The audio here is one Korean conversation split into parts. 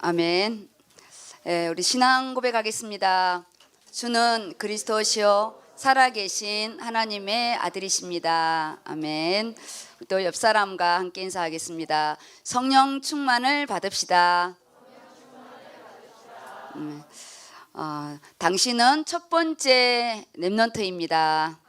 아멘. 우리 신앙 고백하겠습니다. 주는 그리스도시요 살아계신 하나님의 아들이십니다. 아멘. 또 옆 사람과 함께 인사하겠습니다. 성령 충만을 받읍시다. 당신은 첫 번째 렘넌트입니다.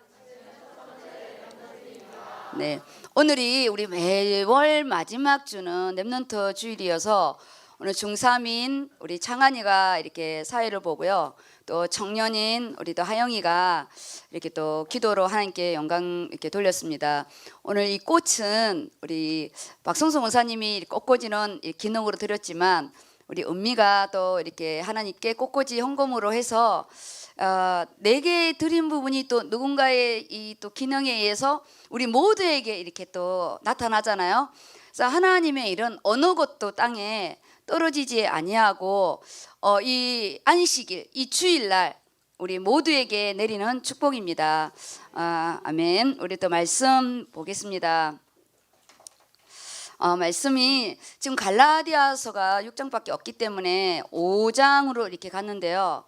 네, 오늘이 우리 매월 마지막 주는 렘넌트 주일이어서 오늘 중3인 우리 창한이가 이렇게 사회를 보고요. 또 청년인 우리 또 하영이가 이렇게 또 기도로 하나님께 영광 이렇게 돌렸습니다. 오늘 이 꽃은 우리 박성수 원사님이 꽃꽂이는 기능으로 드렸지만 우리 은미가 또 이렇게 하나님께 꽃꽂이 헌금으로 해서 4개 드린 부분이 또 누군가의 이 또 기능에 의해서 우리 모두에게 이렇게 또 나타나잖아요. 그래서 하나님의 일은 어느 곳도 땅에 떨어지지 아니하고 이 안식일, 이 주일날 우리 모두에게 내리는 축복입니다. 아멘. 우리 또 말씀 보겠습니다. 말씀이 지금 갈라디아서가 6장밖에 없기 때문에 5장으로 이렇게 갔는데요.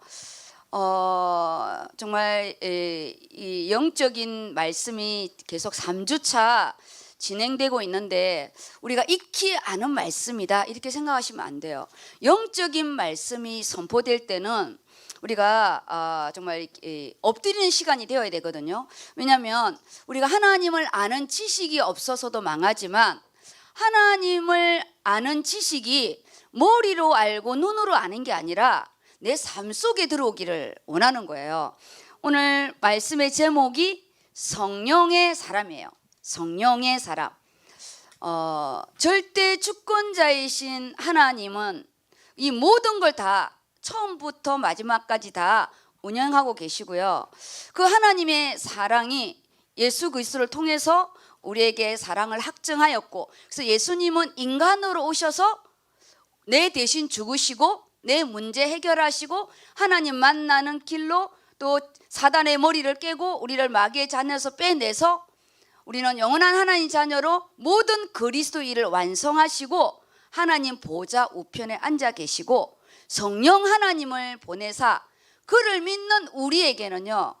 정말 이 영적인 말씀이 계속 3주차 진행되고 있는데 우리가 익히 아는 말씀이다 이렇게 생각하시면 안 돼요. 영적인 말씀이 선포될 때는 우리가 정말 엎드리는 시간이 되어야 되거든요. 왜냐하면 우리가 하나님을 아는 지식이 없어서도 망하지만 하나님을 아는 지식이 머리로 알고 눈으로 아는 게 아니라 내 삶 속에 들어오기를 원하는 거예요. 오늘 말씀의 제목이 성령의 사람이에요. 성령의 사람. 절대 주권자이신 하나님은 이 모든 걸 다 처음부터 마지막까지 다 운영하고 계시고요. 그 하나님의 사랑이 예수 그리스도를 통해서 우리에게 사랑을 확증하였고, 그래서 예수님은 인간으로 오셔서 내 대신 죽으시고 내 문제 해결하시고 하나님 만나는 길로 또 사단의 머리를 깨고 우리를 마귀의 자녀에서 빼내서 우리는 영원한 하나님 자녀로 모든 그리스도 일을 완성하시고 하나님 보좌 우편에 앉아 계시고 성령 하나님을 보내사 그를 믿는 우리에게는요,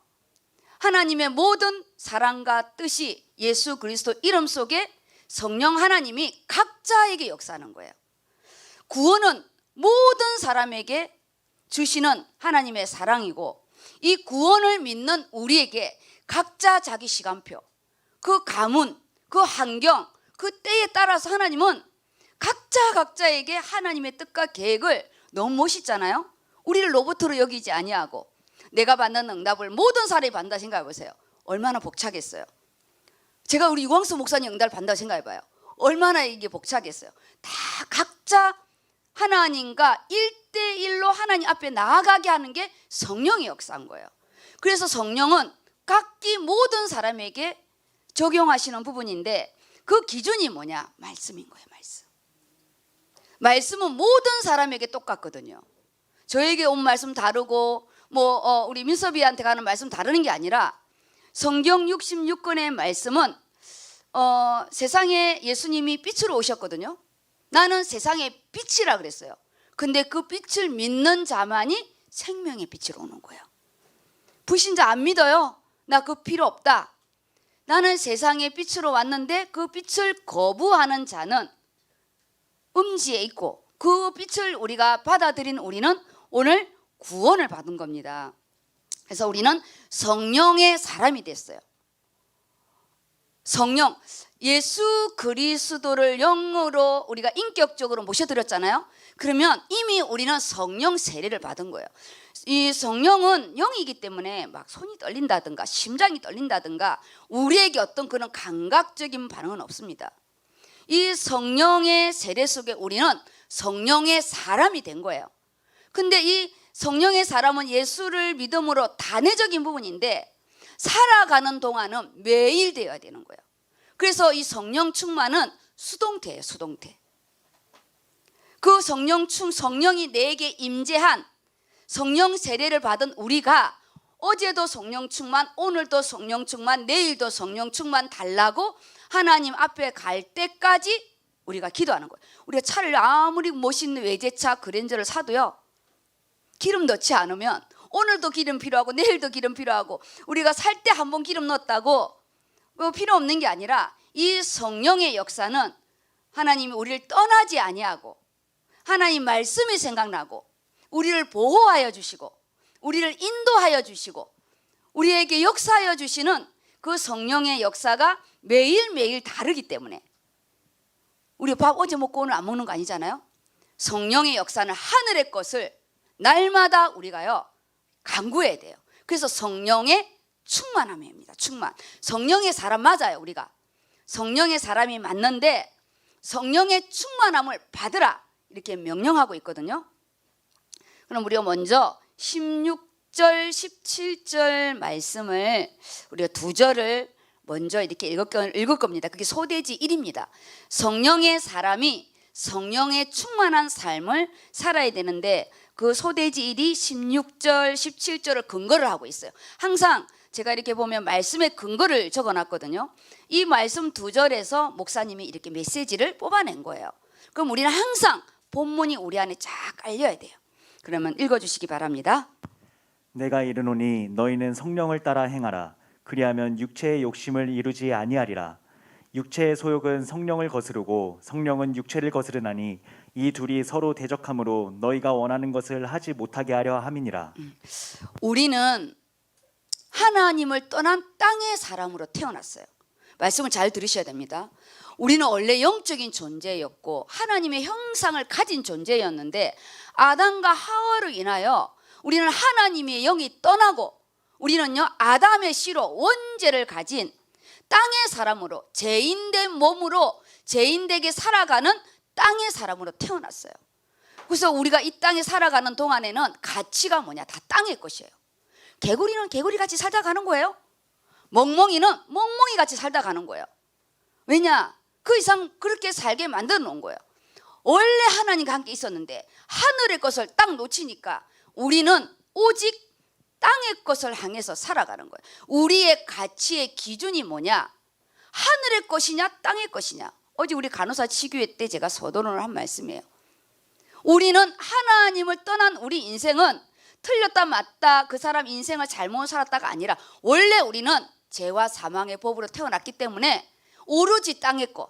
하나님의 모든 사랑과 뜻이 예수 그리스도 이름 속에 성령 하나님이 각자에게 역사하는 거예요. 구원은 모든 사람에게 주시는 하나님의 사랑이고 이 구원을 믿는 우리에게 각자 자기 시간표, 그 가문, 그 환경, 그 때에 따라서 하나님은 각자에게 하나님의 뜻과 계획을 너무 멋있잖아요. 우리를 로봇으로 여기지 아니하고 내가 받는 응답을 모든 사람이 받는다 생각해 보세요. 얼마나 벅차겠어요. 제가 우리 유광수 목사님 응답을 받는다고 생각해 봐요. 얼마나 이게 벅차겠어요. 다 각자 하나님과 1대1로 하나님 앞에 나아가게 하는 게 성령의 역사인 거예요. 그래서 성령은 각기 모든 사람에게 적용하시는 부분인데 그 기준이 뭐냐? 말씀인 거예요. 말씀은 모든 사람에게 똑같거든요. 저에게 온 말씀 다르고 우리 민섭이한테 가는 말씀 다르는 게 아니라 성경 66권의 말씀은 세상에 예수님이 빛으로 오셨거든요. 나는 세상의 빛이라 그랬어요. 근데 그 빛을 믿는 자만이 생명의 빛으로 오는 거예요. 불신자 안 믿어요. 나 그 필요 없다. 나는 세상의 빛으로 왔는데 그 빛을 거부하는 자는 음지에 있고 그 빛을 우리가 받아들인 우리는 오늘 구원을 받은 겁니다. 그래서 우리는 성령의 사람이 됐어요. 성령, 예수 그리스도를 영으로 우리가 인격적으로 모셔드렸잖아요. 그러면 이미 우리는 성령 세례를 받은 거예요. 이 성령은 영이기 때문에 막 손이 떨린다든가 심장이 떨린다든가 우리에게 어떤 그런 감각적인 반응은 없습니다. 이 성령의 세례 속에 우리는 성령의 사람이 된 거예요. 근데 이 성령의 사람은 예수를 믿음으로 단회적인 부분인데 살아가는 동안은 매일 되어야 되는 거예요. 그래서 이 성령 충만은 수동태예요. 수동태. 그 성령이 내게 임재한 성령 세례를 받은 우리가 어제도 성령 충만, 오늘도 성령 충만, 내일도 성령 충만 달라고 하나님 앞에 갈 때까지 우리가 기도하는 거예요. 우리가 차를 아무리 멋있는 외제차 그랜저를 사도요, 기름 넣지 않으면 오늘도 기름 필요하고 내일도 기름 필요하고, 우리가 살 때 한 번 기름 넣었다고 필요 없는 게 아니라, 이 성령의 역사는 하나님이 우리를 떠나지 아니하고 하나님 말씀이 생각나고 우리를 보호하여 주시고 우리를 인도하여 주시고 우리에게 역사하여 주시는 그 성령의 역사가 매일매일 다르기 때문에, 우리 밥 어제 먹고 오늘 안 먹는 거 아니잖아요. 성령의 역사는 하늘의 것을 날마다 우리가요 간구해야 돼요. 그래서 성령의 충만함입니다. 충만. 성령의 사람 맞아요. 우리가 성령의 사람이 맞는데 성령의 충만함을 받으라 이렇게 명령하고 있거든요. 그럼 우리가 먼저 16절 17절 말씀을 우리가 두 절을 먼저 이렇게 읽을 겁니다. 그게 소대지 1입니다. 성령의 사람이 성령의 충만한 삶을 살아야 되는데, 그 소대지 1이 16절 17절을 근거를 하고 있어요. 항상 제가 이렇게 보면 말씀의 근거를 적어놨거든요. 이 말씀 두 절에서 목사님이 이렇게 메시지를 뽑아낸 거예요. 그럼 우리는 항상 본문이 우리 안에 쫙 깔려야 돼요. 그러면 읽어주시기 바랍니다. 내가 이르노니 너희는 성령을 따라 행하라. 그리하면 육체의 욕심을 이루지 아니하리라. 육체의 소욕은 성령을 거스르고 성령은 육체를 거스르나니 이 둘이 서로 대적하므로 너희가 원하는 것을 하지 못하게 하려 함이니라. 우리는 하나님을 떠난 땅의 사람으로 태어났어요. 말씀을 잘 들으셔야 됩니다. 우리는 원래 영적인 존재였고 하나님의 형상을 가진 존재였는데, 아담과 하와로 인하여 우리는 하나님의 영이 떠나고 우리는요 아담의 씨로 원죄를 가진 땅의 사람으로, 죄인된 몸으로 죄인되게 살아가는 땅의 사람으로 태어났어요. 그래서 우리가 이 땅에 살아가는 동안에는 가치가 뭐냐, 다 땅의 것이에요. 개구리는 개구리 같이 살다 가는 거예요. 멍멍이는 멍멍이 같이 살다 가는 거예요. 왜냐? 그 이상 그렇게 살게 만들어 놓은 거예요. 원래 하나님과 함께 있었는데 하늘의 것을 딱 놓치니까 우리는 오직 땅의 것을 향해서 살아가는 거예요. 우리의 가치의 기준이 뭐냐? 하늘의 것이냐 땅의 것이냐. 어제 우리 간호사 치교회 때 제가 서론을 한 말씀이에요. 우리는 하나님을 떠난 우리 인생은 틀렸다 맞다 그 사람 인생을 잘못 살았다가 아니라, 원래 우리는 죄와 사망의 법으로 태어났기 때문에 오로지 땅의 것,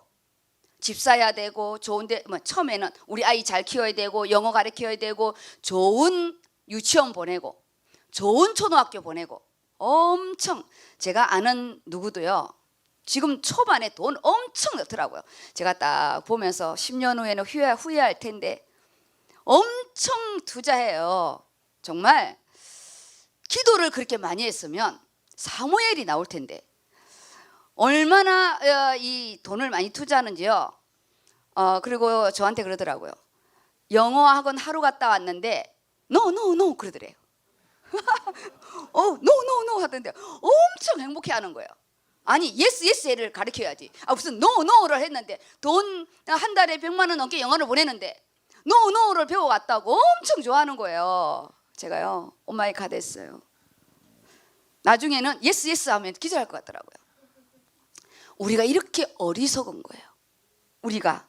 집 사야 되고 좋은데 처음에는 우리 아이 잘 키워야 되고 영어 가르쳐야 되고 좋은 유치원 보내고 좋은 초등학교 보내고, 엄청 제가 아는 누구도요 지금 초반에 돈 엄청 넣더라고요. 제가 딱 보면서 10년 후에는 후회할 텐데 엄청 투자해요. 정말 기도를 그렇게 많이 했으면 사무엘이 나올 텐데 얼마나 이 돈을 많이 투자하는지요. 그리고 저한테 그러더라고요. 영어 학원 하루 갔다 왔는데 no 그러더래요. no 하던데 엄청 행복해하는 거예요. 아니 yes를 가르쳐야지. 무슨 no를 했는데 돈 한 달에 100만 원 넘게 영어를 보내는데 no를 배워왔다고 엄청 좋아하는 거예요. 제가요 오마이 갓 했어요. 나중에는 yes 하면 기절할 것 같더라고요. 우리가 이렇게 어리석은 거예요. 우리가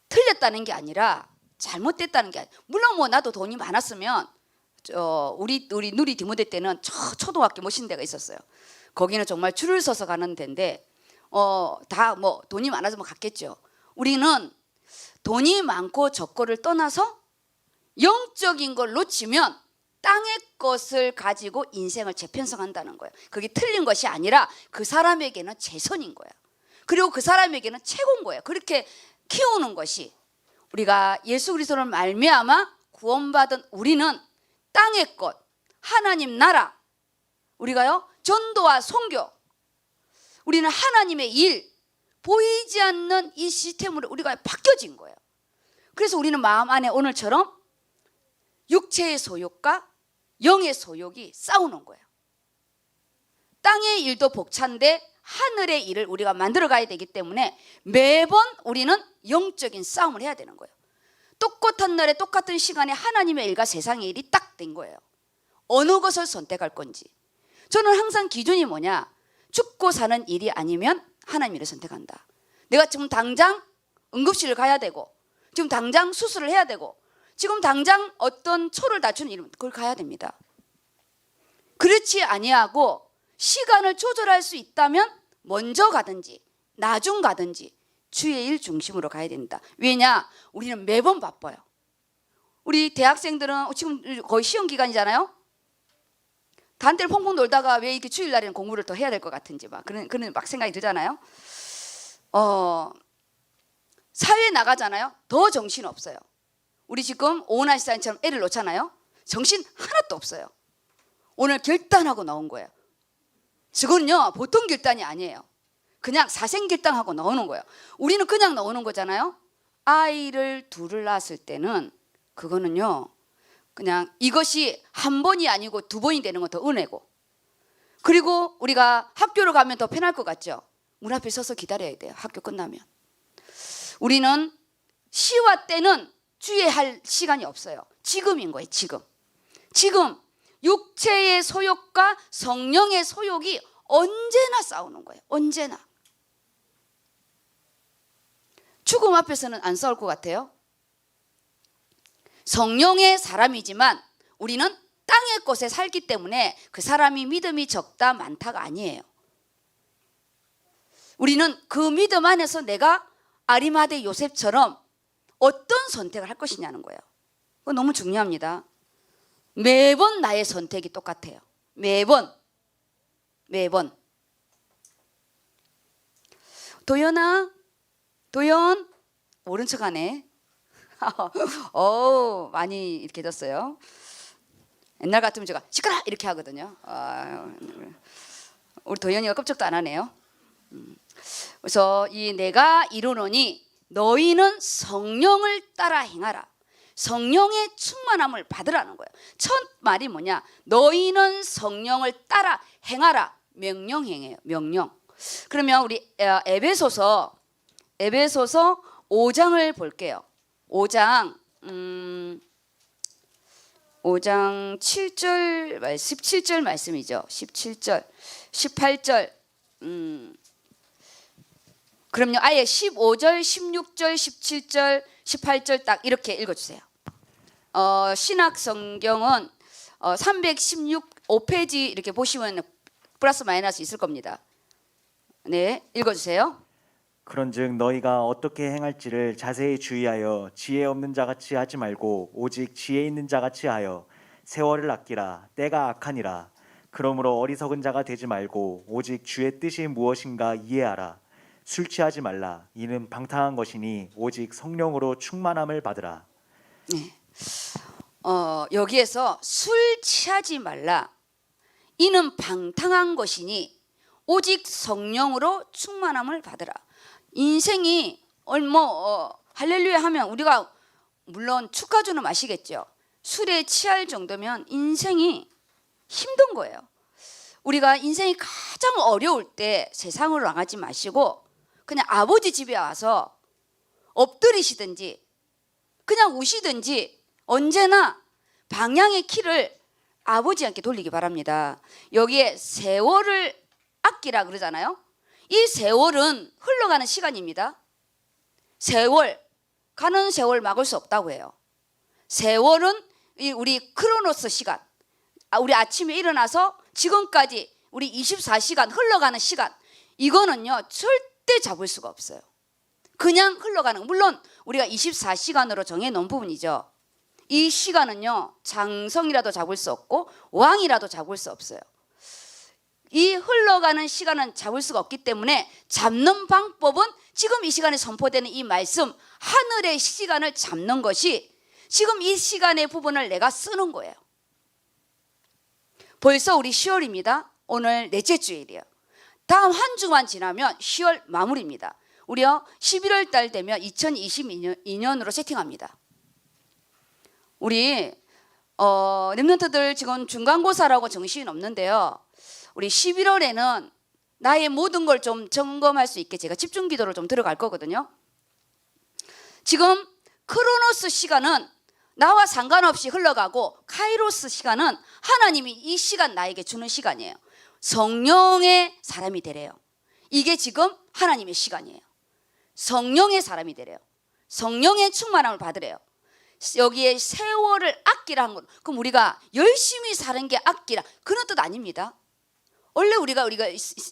틀렸다는 게 아니라 잘못됐다는 게 아니라, 물론 뭐 나도 돈이 많았으면 우리 누리 디모데 때는 초등학교 멋있는 데가 있었어요. 거기는 정말 줄을 서서 가는 데인데 다 뭐 돈이 많아서 뭐 갔겠죠. 우리는 돈이 많고 적고를 떠나서 영적인 걸 놓치면 땅의 것을 가지고 인생을 재편성한다는 거예요. 그게 틀린 것이 아니라 그 사람에게는 최선인 거예요. 그리고 그 사람에게는 최고인 거예요. 그렇게 키우는 것이, 우리가 예수 그리스도를 말미암아 구원받은 우리는 땅의 것, 하나님 나라, 우리가요 전도와 선교, 우리는 하나님의 일, 보이지 않는 이 시스템으로 우리가 바뀌어진 거예요. 그래서 우리는 마음 안에 오늘처럼 육체의 소욕과 영의 소욕이 싸우는 거예요. 땅의 일도 벅찬데 하늘의 일을 우리가 만들어 가야 되기 때문에 매번 우리는 영적인 싸움을 해야 되는 거예요. 똑같은 날에 똑같은 시간에 하나님의 일과 세상의 일이 딱 된 거예요. 어느 것을 선택할 건지. 저는 항상 기준이 뭐냐, 죽고 사는 일이 아니면 하나님 일을 선택한다. 내가 지금 당장 응급실을 가야 되고 지금 당장 수술을 해야 되고 지금 당장 어떤 초를 다투는 일 그걸 가야 됩니다. 그렇지 아니하고 시간을 조절할 수 있다면 먼저 가든지 나중 가든지 주의 일 중심으로 가야 된다. 왜냐? 우리는 매번 바빠요. 우리 대학생들은 지금 거의 시험 기간이잖아요. 단테를 펑펑 놀다가 왜 이렇게 주일날에는 공부를 더 해야 될 것 같은지 막 그런 막 생각이 들잖아요. 사회에 나가잖아요. 더 정신 없어요. 우리 지금 오은하 시사님처럼 애를 놓잖아요. 정신 하나도 없어요. 오늘 결단하고 나온 거예요. 저건요 보통 결단이 아니에요. 그냥 사생결단하고 나오는 거예요. 우리는 그냥 나오는 거잖아요. 아이를 둘을 낳았을 때는 그거는요 그냥 이것이 한 번이 아니고 두 번이 되는 건 더 은혜고, 그리고 우리가 학교를 가면 더 편할 것 같죠. 문 앞에 서서 기다려야 돼요. 학교 끝나면. 우리는 시와 때는 주의할 시간이 없어요. 지금인 거예요. 지금 육체의 소욕과 성령의 소욕이 언제나 싸우는 거예요. 언제나. 죽음 앞에서는 안 싸울 것 같아요. 성령의 사람이지만 우리는 땅의 곳에 살기 때문에 그 사람이 믿음이 적다 많다가 아니에요. 우리는 그 믿음 안에서 내가 아리마대 요셉처럼 어떤 선택을 할 것이냐는 거예요. 그거 너무 중요합니다. 매번 나의 선택이 똑같아요. 매번. 도연 모른 척하네. 많이 이렇게 해줬어요. 옛날 같으면 제가 시끄러 이렇게 하거든요. 우리 도연이가 끔찍도 안 하네요. 그래서 이 내가 이르노니 너희는 성령을 따라 행하라. 성령의 충만함을 받으라는 거예요. 첫 말이 뭐냐? 너희는 성령을 따라 행하라. 명령행해요. 명령. 그러면 우리 에베소서 5장을 볼게요. 5장 7절 17절 말씀이죠. 17절 18절 그럼요. 아예 15절 16절 17절 18절 딱 이렇게 읽어주세요. 신학 성경은 316페이지 이렇게 보시면 플러스 마이너스 있을 겁니다. 네, 읽어주세요. 그런즉 너희가 어떻게 행할지를 자세히 주의하여 지혜 없는 자같이 하지 말고 오직 지혜 있는 자같이 하여 세월을 아끼라. 때가 악하니라. 그러므로 어리석은 자가 되지 말고 오직 주의 뜻이 무엇인가 이해하라. 술 취하지 말라. 이는 방탕한 것이니 오직 성령으로 충만함을 받으라. 네. 여기에서 술 취하지 말라. 이는 방탕한 것이니 오직 성령으로 충만함을 받으라. 인생이 할렐루야 하면 우리가 물론 축하주는 마시겠죠. 술에 취할 정도면 인생이 힘든 거예요. 우리가 인생이 가장 어려울 때 세상으로 나가지 마시고 그냥 아버지 집에 와서 엎드리시든지 그냥 우시든지 언제나 방향의 키를 아버지한테 돌리기 바랍니다. 여기에 세월을 아끼라 그러잖아요. 이 세월은 흘러가는 시간입니다. 가는 세월 막을 수 없다고 해요. 세월은 우리 크로노스 시간, 우리 아침에 일어나서 지금까지 우리 24시간 흘러가는 시간, 이거는요 절대 잡을 수가 없어요. 그냥 흘러가는, 물론 우리가 24시간으로 정해놓은 부분이죠. 이 시간은요 장성이라도 잡을 수 없고 왕이라도 잡을 수 없어요. 이 흘러가는 시간은 잡을 수가 없기 때문에 잡는 방법은 지금 이 시간에 선포되는 이 말씀, 하늘의 시간을 잡는 것이 지금 이 시간의 부분을 내가 쓰는 거예요. 벌써 우리 10월입니다. 오늘 넷째 주일이에요. 다음 한 주만 지나면 10월 마무리입니다. 우리요 11월 달 되면 2022년으로 세팅합니다. 우리 렘넌트들 지금 중간고사라고 정신이 없는데요. 우리 11월에는 나의 모든 걸 좀 점검할 수 있게 제가 집중기도를 좀 들어갈 거거든요. 지금 크로노스 시간은 나와 상관없이 흘러가고 카이로스 시간은 하나님이 이 시간 나에게 주는 시간이에요. 성령의 사람이 되래요. 이게 지금 하나님의 시간이에요. 성령의 사람이 되래요. 성령의 충만함을 받으래요. 여기에 세월을 아끼라 한 건, 그럼 우리가 열심히 사는 게 아끼라 그런 뜻 아닙니다. 원래 우리가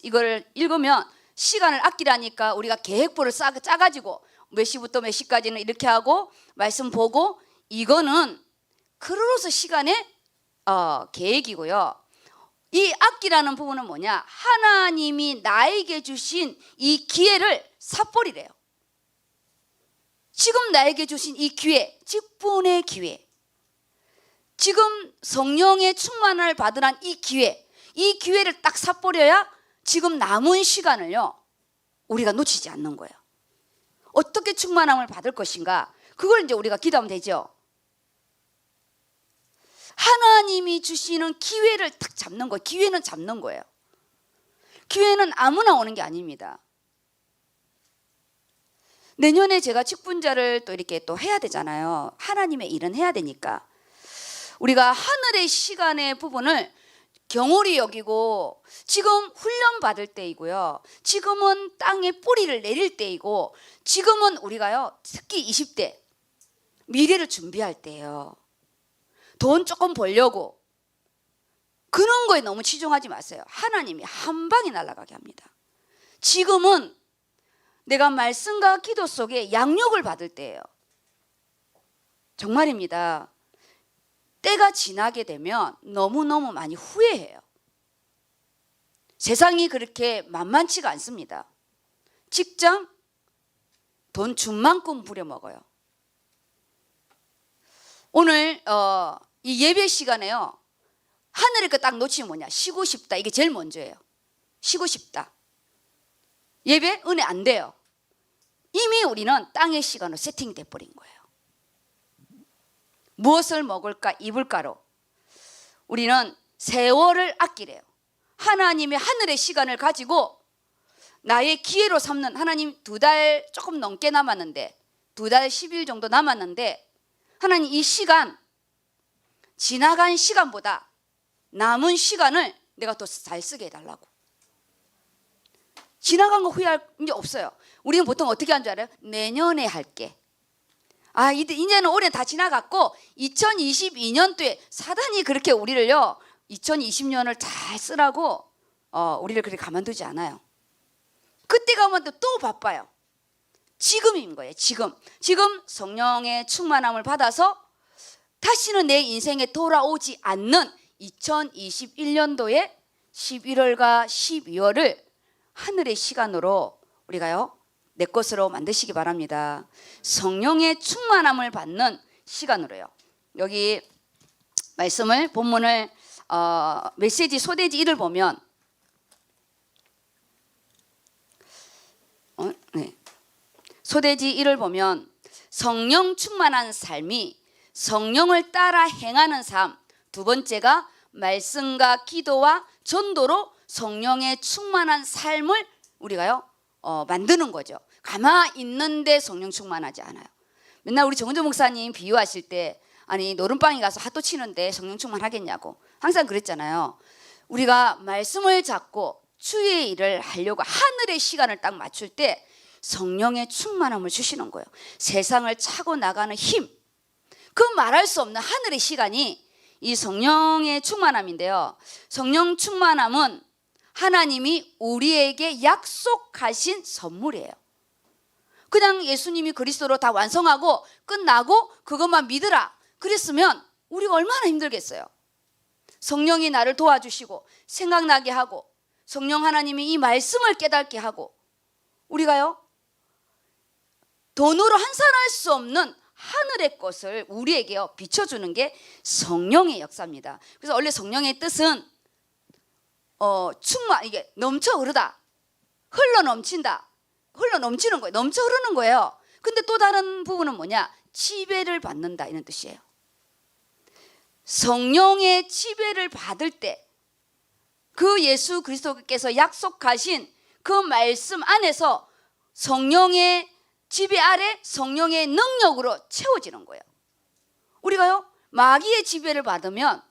이걸 읽으면 시간을 아끼라니까 우리가 계획표를 짜가지고 몇 시부터 몇 시까지는 이렇게 하고 말씀 보고, 이거는 크로노스 시간의 계획이고요. 이 아끼라는 부분은 뭐냐? 하나님이 나에게 주신 이 기회를 삿버리래요. 지금 나에게 주신 이 기회, 직분의 기회, 지금 성령의 충만을 받으란 이 기회, 이 기회를 딱 삿버려야 지금 남은 시간을요 우리가 놓치지 않는 거예요. 어떻게 충만함을 받을 것인가, 그걸 이제 우리가 기도하면 되죠. 하나님이 주시는 기회를 딱 잡는 거예요. 기회는 잡는 거예요. 기회는 아무나 오는 게 아닙니다. 내년에 제가 직분자를 또 이렇게 또 해야 되잖아요. 하나님의 일은 해야 되니까 우리가 하늘의 시간의 부분을 경홀히 여기고, 지금 훈련 받을 때이고요, 지금은 땅에 뿌리를 내릴 때이고, 지금은 우리가요 특히 20대 미래를 준비할 때예요. 돈 조금 벌려고 그런 거에 너무 치중하지 마세요. 하나님이 한 방에 날아가게 합니다. 지금은 내가 말씀과 기도 속에 양육을 받을 때예요. 정말입니다. 때가 지나게 되면 너무너무 많이 후회해요. 세상이 그렇게 만만치가 않습니다. 직장, 돈 준 만큼 부려먹어요. 오늘 이 예배 시간에요, 하늘의 거 딱 놓치면 뭐냐? 쉬고 싶다. 이게 제일 먼저예요. 쉬고 싶다. 예배, 은혜 안 돼요. 이미 우리는 땅의 시간으로 세팅돼 버린 거예요. 무엇을 먹을까, 입을까로 우리는 세월을 아끼래요. 하나님의 하늘의 시간을 가지고 나의 기회로 삼는, 하나님 2달 조금 넘게 남았는데, 2달 10일 정도 남았는데, 하나님 이 시간, 지나간 시간보다 남은 시간을 내가 더 잘 쓰게 해달라고. 지나간 거 후회할 게 없어요. 우리는 보통 어떻게 하는 줄 알아요? 내년에 할게. 이제는 올해 다 지나갔고 2022년도에 사단이 그렇게 우리를요 2020년을 잘 쓰라고 우리를 그렇게 가만두지 않아요. 그때 가면 또 바빠요. 지금인 거예요. 지금 성령의 충만함을 받아서 다시는 내 인생에 돌아오지 않는 2021년도에 11월과 12월을 하늘의 시간으로 우리가요 내 것으로 만드시기 바랍니다. 성령의 충만함을 받는 시간으로요. 여기 말씀을, 본문을 메시지 소대지 1을 보면 소대지 1을 보면 성령 충만한 삶이 성령을 따라 행하는 삶, 두 번째가 말씀과 기도와 전도로 성령의 충만한 삶을 우리가요 만드는 거죠. 가만히 있는데 성령 충만하지 않아요. 맨날 우리 정은조 목사님 비유하실 때, 아니 노름방에 가서 핫도 치는데 성령 충만하겠냐고 항상 그랬잖아요. 우리가 말씀을 잡고 주의 일을 하려고 하늘의 시간을 딱 맞출 때 성령의 충만함을 주시는 거예요. 세상을 차고 나가는 힘, 그 말할 수 없는 하늘의 시간이 이 성령의 충만함인데요. 성령 충만함은 하나님이 우리에게 약속하신 선물이에요. 그냥 예수님이 그리스도로 다 완성하고 끝나고 그것만 믿으라 그랬으면 우리가 얼마나 힘들겠어요. 성령이 나를 도와주시고 생각나게 하고, 성령 하나님이 이 말씀을 깨닫게 하고, 우리가요 돈으로 환산할 수 없는 하늘의 것을 우리에게요 비춰주는 게 성령의 역사입니다. 그래서 원래 성령의 뜻은 이게 넘쳐 흐르다, 흘러 넘친다, 흘러 넘치는 거예요. 넘쳐 흐르는 거예요. 근데 또 다른 부분은 뭐냐? 지배를 받는다, 이런 뜻이에요. 성령의 지배를 받을 때 그 예수 그리스도께서 약속하신 그 말씀 안에서 성령의 지배 아래 성령의 능력으로 채워지는 거예요. 우리가요 마귀의 지배를 받으면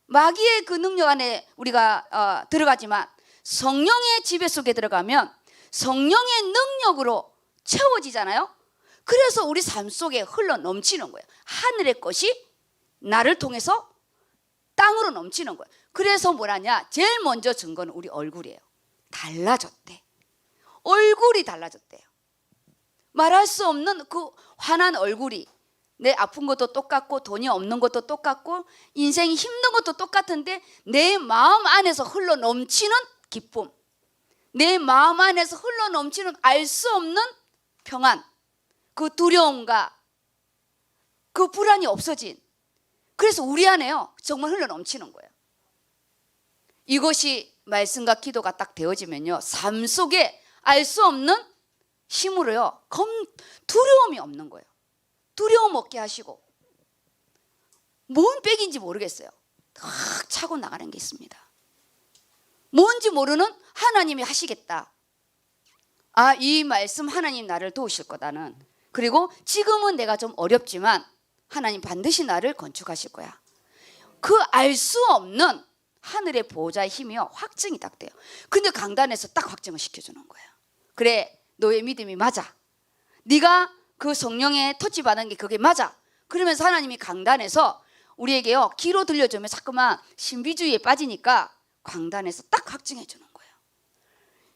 마귀의 그 능력 안에 우리가 들어가지만, 성령의 지배 속에 들어가면 성령의 능력으로 채워지잖아요. 그래서 우리 삶 속에 흘러 넘치는 거예요. 하늘의 것이 나를 통해서 땅으로 넘치는 거예요. 그래서 뭐라냐? 제일 먼저 증거는 우리 얼굴이에요. 달라졌대. 얼굴이 달라졌대요. 말할 수 없는 그 환한 얼굴이, 내 아픈 것도 똑같고 돈이 없는 것도 똑같고 인생이 힘든 것도 똑같은데 내 마음 안에서 흘러 넘치는 기쁨, 내 마음 안에서 흘러 넘치는 알 수 없는 평안, 그 두려움과 그 불안이 없어진, 그래서 우리 안에요 정말 흘러 넘치는 거예요. 이것이 말씀과 기도가 딱 되어지면요, 삶 속에 알 수 없는 힘으로요 두려움이 없는 거예요. 두려움 없게 하시고, 뭔 백인지 모르겠어요. 탁 차고 나가는 게 있습니다. 뭔지 모르는 하나님이 하시겠다. 아, 이 말씀 하나님 나를 도우실 거다는. 그리고 지금은 내가 좀 어렵지만 하나님 반드시 나를 건축하실 거야. 그 알 수 없는 하늘의 보호자의 힘이요 확증이 딱 돼요. 근데 강단에서 딱 확증을 시켜주는 거예요. 그래, 너의 믿음이 맞아. 네가 그 성령의 터치 받은 게 그게 맞아. 그러면서 하나님이 강단에서 우리에게요 기로 들려주면 자꾸만 신비주의에 빠지니까 강단에서 딱 확증해 주는 거예요.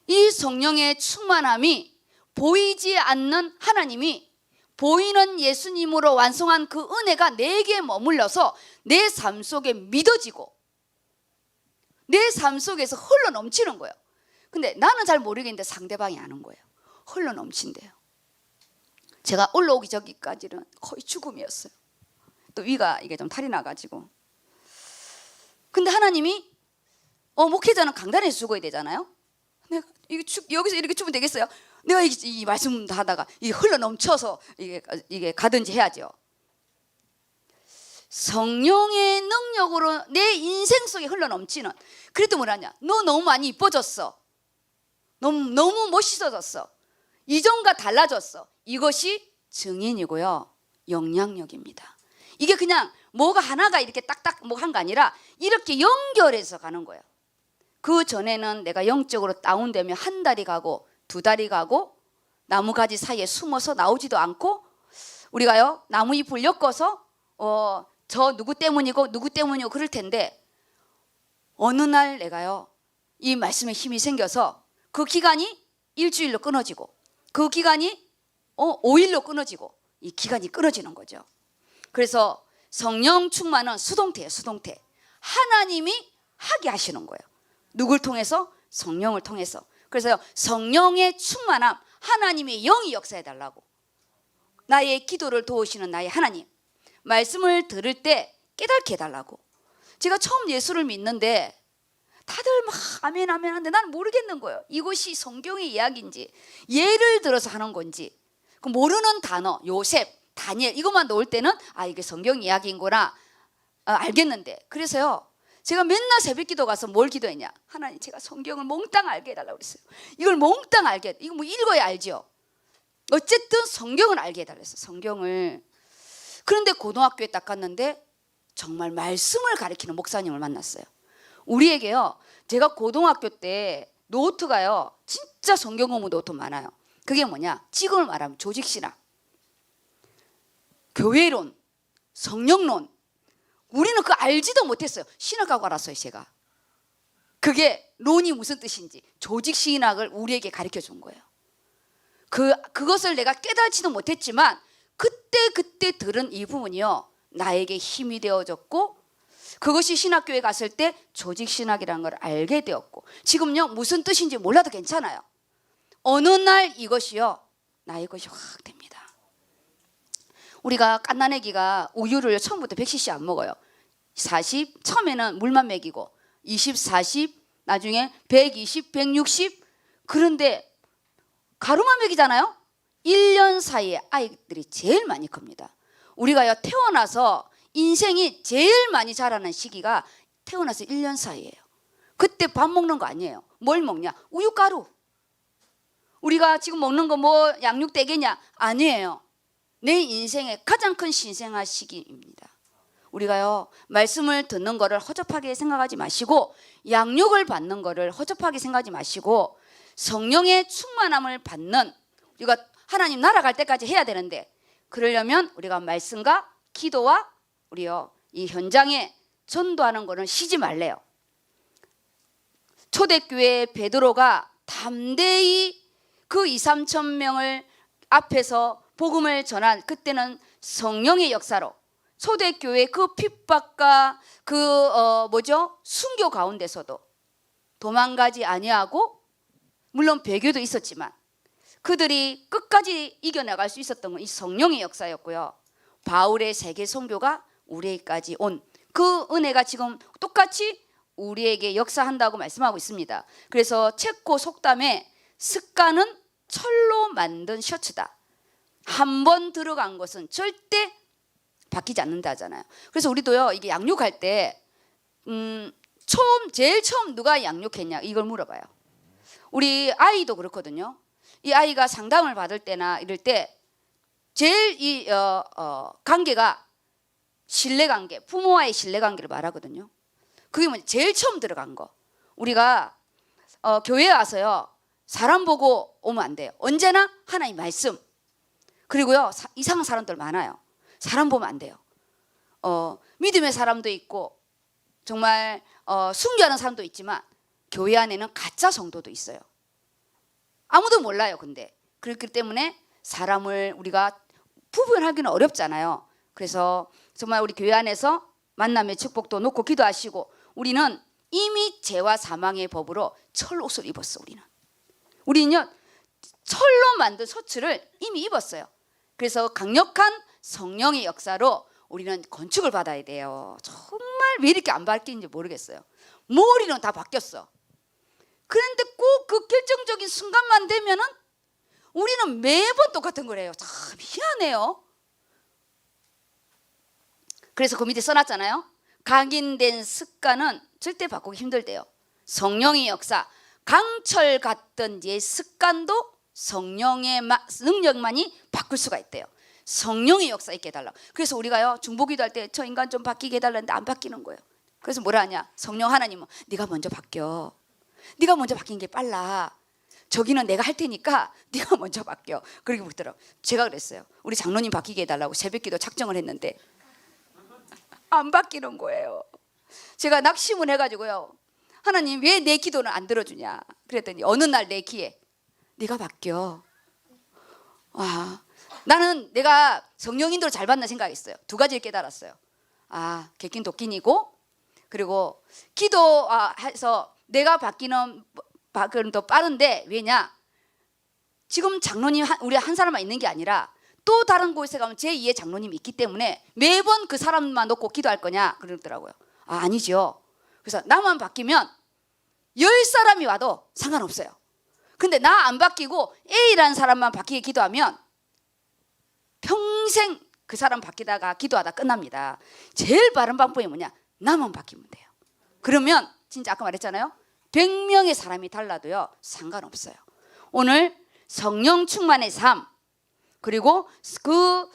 이 성령의 충만함이 보이지 않는 하나님이 보이는 예수님으로 완성한 그 은혜가 내게 머물러서 내 삶 속에 믿어지고 내 삶 속에서 흘러 넘치는 거예요. 근데 나는 잘 모르겠는데 상대방이 아는 거예요. 흘러 넘친대요. 제가 올라오기 전까지는 거의 죽음이었어요. 또 위가 이게 좀 탈이 나가지고. 근데 하나님이 목회자는 강단에서 죽어야 되잖아요. 내가 여기서 이렇게 죽으면 되겠어요? 내가 이 말씀 다 하다가 이 흘러 넘쳐서 이게 가든지 해야죠. 성령의 능력으로 내 인생 속에 흘러 넘치는. 그래도 뭐라냐? 너 너무 많이 이뻐졌어. 너무 멋있어졌어. 이전과 달라졌어. 이것이 증인이고요 영향력입니다. 이게 그냥 뭐가 하나가 이렇게 딱딱 뭐 한 거 아니라 이렇게 연결해서 가는 거예요. 그 전에는 내가 영적으로 다운되면 한 달이 가고 두 달이 가고 나무가지 사이에 숨어서 나오지도 않고, 우리가요 나무 잎을 엮어서 저 누구 때문이고 누구 때문이고 그럴 텐데, 어느 날 내가요 이 말씀에 힘이 생겨서 그 기간이 일주일로 끊어지고 그 기간이 5일로 끊어지고 이 기간이 끊어지는 거죠. 그래서 성령 충만은 수동태예요. 수동태. 하나님이 하게 하시는 거예요. 누굴 통해서? 성령을 통해서. 그래서 성령의 충만함, 하나님의 영이 역사해 달라고. 나의 기도를 도우시는 나의 하나님, 말씀을 들을 때 깨닫게 해달라고. 제가 처음 예수를 믿는데 다들 막 아멘 아멘 하는데 나는 모르겠는 거예요. 이것이 성경의 이야기인지 예를 들어서 하는 건지. 그 모르는 단어, 요셉, 다니엘 이것만 넣을 때는 아 이게 성경 이야기인구나 알겠는데, 그래서요 제가 맨날 새벽기도 가서 뭘 기도했냐? 하나님, 제가 성경을 몽땅 알게 해달라고 그랬어요. 이걸 몽땅 알게, 이거 뭐 읽어야 알죠. 어쨌든 성경을 알게 해달라 했어요. 성경을. 그런데 고등학교에 딱 갔는데 정말 말씀을 가르치는 목사님을 만났어요. 우리에게요, 제가 고등학교 때 노트가요 진짜 성경 공부 노트 많아요. 그게 뭐냐? 지금을 말하면 조직신학, 교회론, 성령론. 우리는 그거 알지도 못했어요. 신학하고 알았어요. 제가 그게 론이 무슨 뜻인지, 조직신학을 우리에게 가르쳐 준 거예요. 그것을 내가 깨닫지도 못했지만 그때 들은 이 부분이요 나에게 힘이 되어졌고, 그것이 신학교에 갔을 때 조직신학이라는 걸 알게 되었고, 지금요 무슨 뜻인지 몰라도 괜찮아요. 어느 날 이것이요 나의 것이 확 됩니다. 우리가 갓난아기가 우유를 처음부터 100cc 안 먹어요. 40, 처음에는 물만 먹이고 20, 40, 나중에 120, 160. 그런데 가루만 먹이잖아요. 1년 사이에 아이들이 제일 많이 큽니다. 우리가요 태어나서 인생이 제일 많이 자라는 시기가 태어나서 1년 사이예요. 그때 밥 먹는 거 아니에요. 뭘 먹냐? 우유가루. 우리가 지금 먹는 거 뭐 양육대게냐? 아니에요. 내 인생의 가장 큰 신생아 시기입니다. 우리가요 말씀을 듣는 거를 허접하게 생각하지 마시고, 양육을 받는 거를 허접하게 생각하지 마시고, 성령의 충만함을 받는, 우리가 하나님 날아갈 때까지 해야 되는데, 그러려면 우리가 말씀과 기도와 우리요 이 현장에 전도하는 거는 쉬지 말래요. 초대교회 베드로가 담대히 그 2, 3천 명을 앞에서 복음을 전한, 그때는 성령의 역사로 초대교회 그 핍박과 그 순교 가운데서도 도망가지 아니하고, 물론 배교도 있었지만 그들이 끝까지 이겨나갈 수 있었던 건 이 성령의 역사였고요. 바울의 세계 선교가 우리에게까지 온 그 은혜가 지금 똑같이 우리에게 역사한다고 말씀하고 있습니다. 그래서 체코 속담에 습관은 철로 만든 셔츠다. 한 번 들어간 것은 절대 바뀌지 않는다 하잖아요. 그래서 우리도요, 이게 양육할 때 제일 처음 누가 양육했냐 이걸 물어봐요. 우리 아이도 그렇거든요. 이 아이가 상담을 받을 때나 이럴 때 제일 이 관계가 신뢰관계, 부모와의 신뢰관계를 말하거든요. 그게 뭐냐, 제일 처음 들어간 거. 우리가 교회에 와서요, 사람 보고 오면 안 돼요. 언제나 하나님 말씀. 그리고요, 이상한 사람들 많아요. 사람 보면 안 돼요. 믿음의 사람도 있고 정말 순교하는 사람도 있지만 교회 안에는 가짜 성도도 있어요. 아무도 몰라요. 근데 그렇기 때문에 사람을 우리가 구분하기는 어렵잖아요. 그래서 정말 우리 교회 안에서 만남의 축복도 놓고 기도하시고, 우리는 이미 죄와 사망의 법으로 철옷을 입었어. 우리는요 철로 만든 셔츠를 이미 입었어요. 그래서 강력한 성령의 역사로 우리는 건축을 받아야 돼요. 정말 왜 이렇게 안 바뀌는지 모르겠어요. 머리는 다 바뀌었어. 그런데 꼭 그 결정적인 순간만 되면은 우리는 매번 똑같은 거래요. 참 희한해요. 그래서 그 밑에 써놨잖아요. 각인된 습관은 절대 바꾸기 힘들대요. 성령의 역사, 강철 같던 옛 습관도 성령의 능력만이 바꿀 수가 있대요. 성령의 역사 있게 해달라. 그래서 우리가요 중보기도 할 때 저 인간 좀 바뀌게 해달라는데 안 바뀌는 거예요. 그래서 뭐라 하냐, 성령 하나님은 네가 먼저 바뀌어. 네가 먼저 바뀌는 게 빨라. 저기는 내가 할 테니까 네가 먼저 바뀌어. 그렇게 묻더라고요. 제가 그랬어요. 우리 장로님 바뀌게 해달라고 새벽기도 작정을 했는데 안 바뀌는 거예요. 제가 낙심을 해가지고요, 하나님 왜 내 기도는 안 들어주냐 그랬더니 어느 날 내 귀에 네가 바뀌어. 와, 나는 내가 성령 인도를 잘 받나 생각했어요. 두 가지를 깨달았어요. 객긴 독긴이고, 그리고 기도해서 내가 바뀌는 더 빠른데, 왜냐, 지금 장로님 우리 한 사람만 있는 게 아니라 또 다른 곳에 가면 제2의 장로님이 있기 때문에 매번 그 사람만 놓고 기도할 거냐 그러더라고요. 아니죠. 그래서 나만 바뀌면 10사람이 와도 상관없어요. 근데 나 안 바뀌고 A라는 사람만 바뀌게 기도하면 평생 그 사람 바뀌다가 기도하다 끝납니다. 제일 빠른 방법이 뭐냐, 나만 바뀌면 돼요. 그러면 진짜 아까 말했잖아요, 100명의 사람이 달라도요 상관없어요. 오늘 성령 충만의 삶, 그리고 그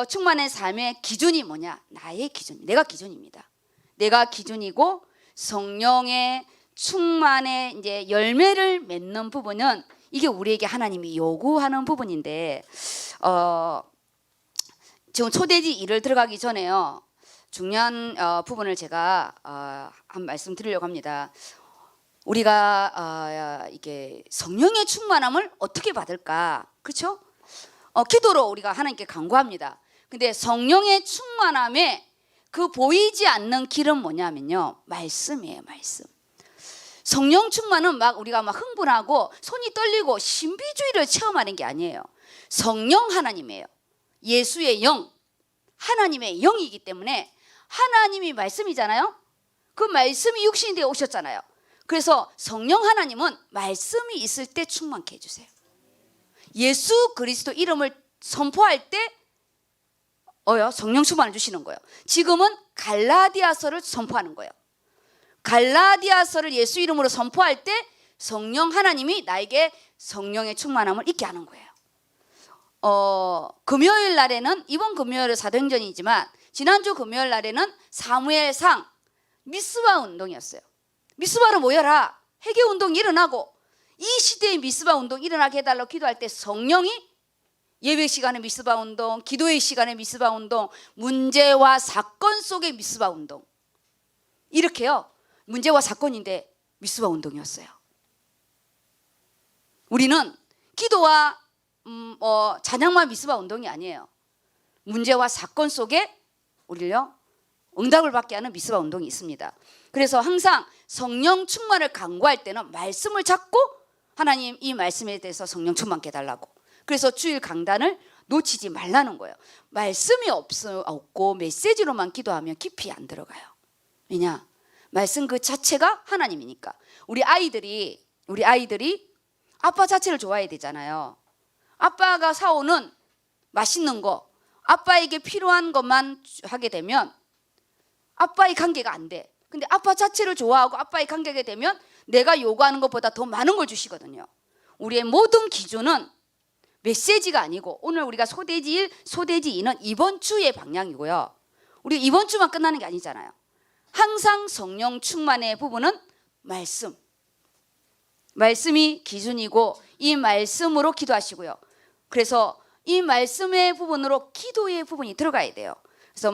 충만의 삶의 기준이 뭐냐, 나의 기준, 내가 기준입니다. 내가 기준이고, 성령의 충만의 이제 열매를 맺는 부분은 이게 우리에게 하나님이 요구하는 부분인데, 지금 초대지 일을 들어가기 전에요 중요한 부분을 제가 한 말씀 드리려고 합니다. 우리가 이게 성령의 충만함을 어떻게 받을까, 그렇죠? 기도로 우리가 하나님께 간구합니다. 근데 성령의 충만함에 그 보이지 않는 길은 뭐냐면요, 말씀이에요. 말씀. 성령 충만은 막 우리가 막 흥분하고 손이 떨리고 신비주의를 체험하는 게 아니에요. 성령 하나님이에요. 예수의 영, 하나님의 영이기 때문에, 하나님이 말씀이잖아요. 그 말씀이 육신이 되어 오셨잖아요. 그래서 성령 하나님은 말씀이 있을 때 충만케 해주세요. 예수 그리스도 이름을 선포할 때 성령 충만을 주시는 거예요. 지금은 갈라디아서를 선포하는 거예요. 갈라디아서를 예수 이름으로 선포할 때 성령 하나님이 나에게 성령의 충만함을 있게 하는 거예요. 금요일 날에는, 이번 금요일은 사도행전이지만 지난주 금요일 날에는 사무엘상 미스바 운동이었어요. 미스바로 모여라, 회개 운동이 일어나고 이 시대의 미스바 운동 일어나게 해달라고 기도할 때 성령이 예배 시간에 미스바 운동, 기도의 시간에 미스바 운동, 문제와 사건 속의 미스바 운동. 이렇게요. 문제와 사건인데 미스바 운동이었어요. 우리는 기도와 찬양만 미스바 운동이 아니에요. 문제와 사건 속에 우리를요 응답을 받게 하는 미스바 운동이 있습니다. 그래서 항상 성령 충만을 간구할 때는 말씀을 잡고 하나님 이 말씀에 대해서 성령 충만케 해달라고. 그래서 주일 강단을 놓치지 말라는 거예요. 말씀이 없고 메시지로만 기도하면 깊이 안 들어가요. 왜냐? 말씀 그 자체가 하나님이니까. 우리 아이들이 아빠 자체를 좋아해야 되잖아요. 아빠가 사오는 맛있는 거, 아빠에게 필요한 것만 하게 되면 아빠의 관계가 안 돼. 근데 아빠 자체를 좋아하고 아빠의 관계가 되면 내가 요구하는 것보다 더 많은 걸 주시거든요. 우리의 모든 기준은 메시지가 아니고, 오늘 우리가 소대지 1, 소대지 2는 이번 주의 방향이고요. 우리 이번 주만 끝나는 게 아니잖아요. 항상 성령 충만의 부분은 말씀이 기준이고 이 말씀으로 기도하시고요. 그래서 이 말씀의 부분으로 기도의 부분이 들어가야 돼요. 그래서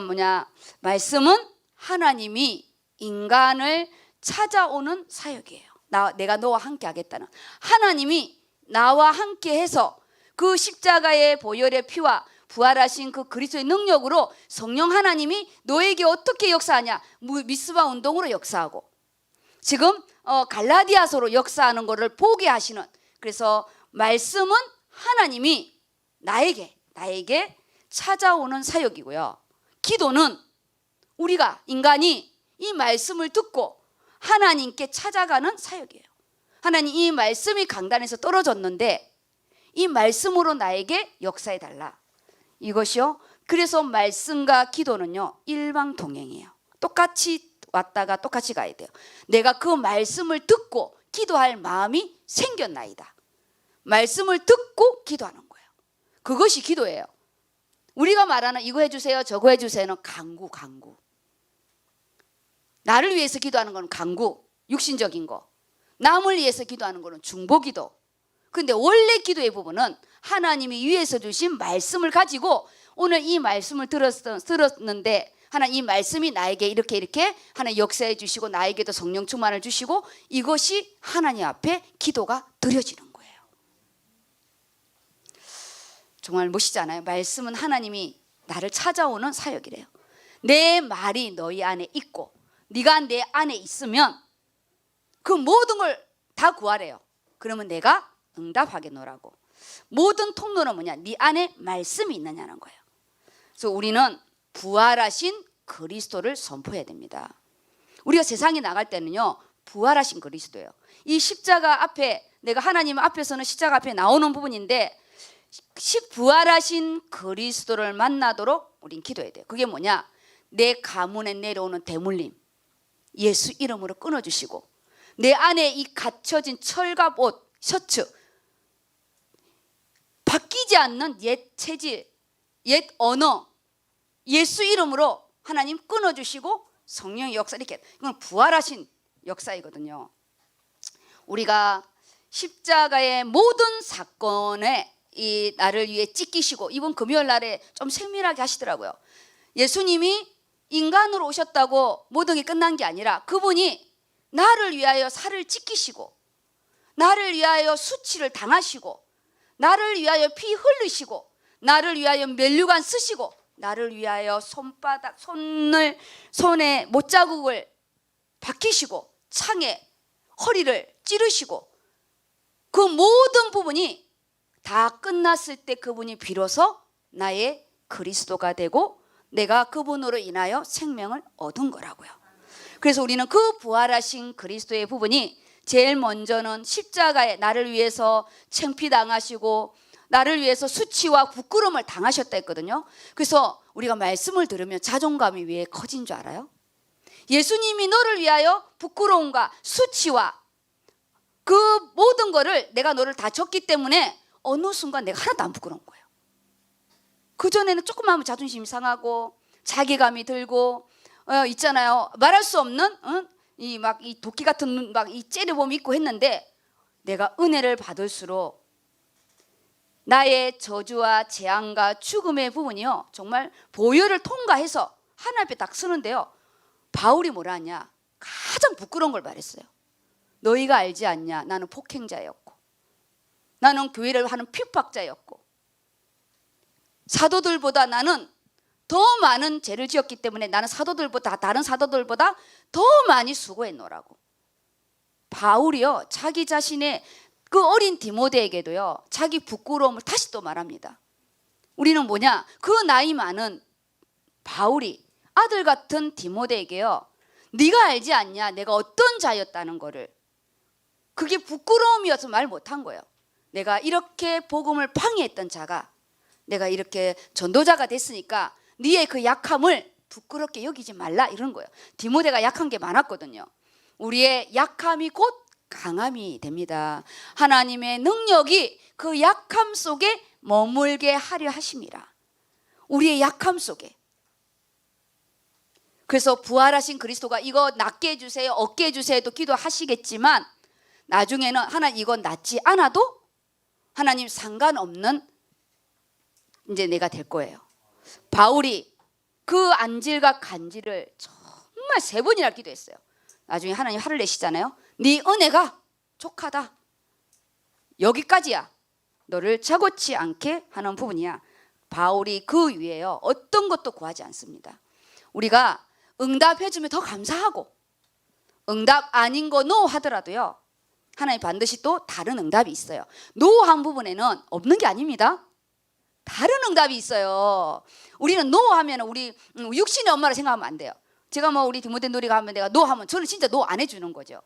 말씀은 하나님이 인간을 찾아오는 사역이에요. 내가 너와 함께 하겠다는, 하나님이 나와 함께 해서 그 십자가의 보혈의 피와 부활하신 그 그리스도의 능력으로 성령 하나님이 너에게 어떻게 역사하냐? 미스바 운동으로 역사하고, 지금 갈라디아서로 역사하는 것을 보게 하시는, 그래서 말씀은 하나님이 나에게 찾아오는 사역이고요. 기도는 우리가 인간이 이 말씀을 듣고 하나님께 찾아가는 사역이에요. 하나님, 이 말씀이 강단에서 떨어졌는데 이 말씀으로 나에게 역사해 달라. 이것이요. 그래서 말씀과 기도는요 일방통행이에요. 똑같이 왔다가 똑같이 가야 돼요. 내가 그 말씀을 듣고 기도할 마음이 생겼나이다. 말씀을 듣고 기도하는 거예요. 그것이 기도예요. 우리가 말하는 이거 해주세요 저거 해주세요는 간구. 나를 위해서 기도하는 건 간구, 육신적인 거. 남을 위해서 기도하는 거는 중보기도. 근데 원래 기도의 부분은 하나님이 위에서 주신 말씀을 가지고, 오늘 이 말씀을 들었는데 하나님 이 말씀이 나에게 이렇게 하나님 역사해 주시고 나에게도 성령 충만을 주시고, 이것이 하나님 앞에 기도가 드려지는 거예요. 정말 멋있잖아요. 말씀은 하나님이 나를 찾아오는 사역이래요. 내 말이 너희 안에 있고 네가 내 안에 있으면 그 모든 걸 다 구하래요. 그러면 내가 응답하겠노라고. 모든 통로는 뭐냐? 네 안에 말씀이 있느냐는 거예요. 그래서 우리는 부활하신 그리스도를 선포해야 됩니다. 우리가 세상에 나갈 때는요 부활하신 그리스도예요. 이 십자가 앞에, 내가 하나님 앞에서는 십자가 앞에 나오는 부분인데 부활하신 그리스도를 만나도록 우린 기도해야 돼요. 그게 뭐냐? 내 가문에 내려오는 대물림 예수 이름으로 끊어주시고, 내 안에 이 갇혀진 철갑 옷, 셔츠, 바뀌지 않는 옛 체질, 옛 언어, 예수 이름으로 하나님 끊어주시고 성령의 역사, 이렇게, 이건 부활하신 역사이거든요. 우리가 십자가의 모든 사건에 이 나를 위해 찢기시고, 이번 금요일 날에 좀 세밀하게 하시더라고요. 예수님이 인간으로 오셨다고 모든 게 끝난 게 아니라 그분이 나를 위하여 살을 찢기시고, 나를 위하여 수치를 당하시고, 나를 위하여 피 흘리시고, 나를 위하여 면류관 쓰시고, 나를 위하여 손에 못자국을 박히시고 창에 허리를 찌르시고, 그 모든 부분이 다 끝났을 때 그분이 비로소 나의 그리스도가 되고 내가 그분으로 인하여 생명을 얻은 거라고요. 그래서 우리는 그 부활하신 그리스도의 부분이 제일 먼저는 십자가에 나를 위해서 창피당하시고 나를 위해서 수치와 부끄러움을 당하셨다 했거든요. 그래서 우리가 말씀을 들으면 자존감이 왜 커진 줄 알아요? 예수님이 너를 위하여 부끄러움과 수치와 그 모든 거를 내가 너를 다 줬기 때문에 어느 순간 내가 하나도 안 부끄러운 거예요. 그전에는 조금만 하면 자존심이 상하고 자괴감이 들고 있잖아요. 말할 수 없는 이 도끼 같은 막 이 째려봄이 있고 했는데, 내가 은혜를 받을수록 나의 저주와 재앙과 죽음의 부분이요 정말 보혈을 통과해서 하나님 앞에 딱 서는데요, 바울이 뭐라 하냐, 가장 부끄러운 걸 말했어요. 너희가 알지 않냐, 나는 폭행자였고 나는 교회를 하는 핍박자였고 사도들보다 나는 더 많은 죄를 지었기 때문에 나는 사도들보다, 다른 사도들보다 더 많이 수고했노라고. 바울이요 자기 자신의 그 어린 디모데에게도요 자기 부끄러움을 다시 또 말합니다. 우리는 뭐냐, 그 나이 많은 바울이 아들 같은 디모데에게요, 네가 알지 않냐 내가 어떤 자였다는 거를, 그게 부끄러움이어서 말 못한 거예요. 내가 이렇게 복음을 방해했던 자가 내가 이렇게 전도자가 됐으니까 네의 그 약함을 부끄럽게 여기지 말라, 이런 거예요. 디모데가 약한 게 많았거든요. 우리의 약함이 곧 강함이 됩니다. 하나님의 능력이 그 약함 속에 머물게 하려 하심이라. 우리의 약함 속에. 그래서 부활하신 그리스도가 이거 낫게 해주세요, 얻게 해주세요도 기도하시겠지만 나중에는 하나님 이거 낫지 않아도 하나님 상관없는 이제 내가 될 거예요. 바울이 그 안질과 간질을 정말 3번이나 기도했어요. 나중에 하나님 화를 내시잖아요. 네 은혜가 족하다, 여기까지야, 너를 자고치 않게 하는 부분이야. 바울이 그 위에요 어떤 것도 구하지 않습니다. 우리가 응답해주면 더 감사하고, 응답 아닌 거 노 하더라도요 하나님 반드시 또 다른 응답이 있어요. 노 한 부분에는 없는 게 아닙니다. 다른 응답이 있어요. 우리는 노 하면 우리 육신의 엄마를 생각하면 안 돼요. 제가 뭐 우리 디모데 놀이가 하면 내가 노 하면 저는 진짜 노 안 해주는 거죠.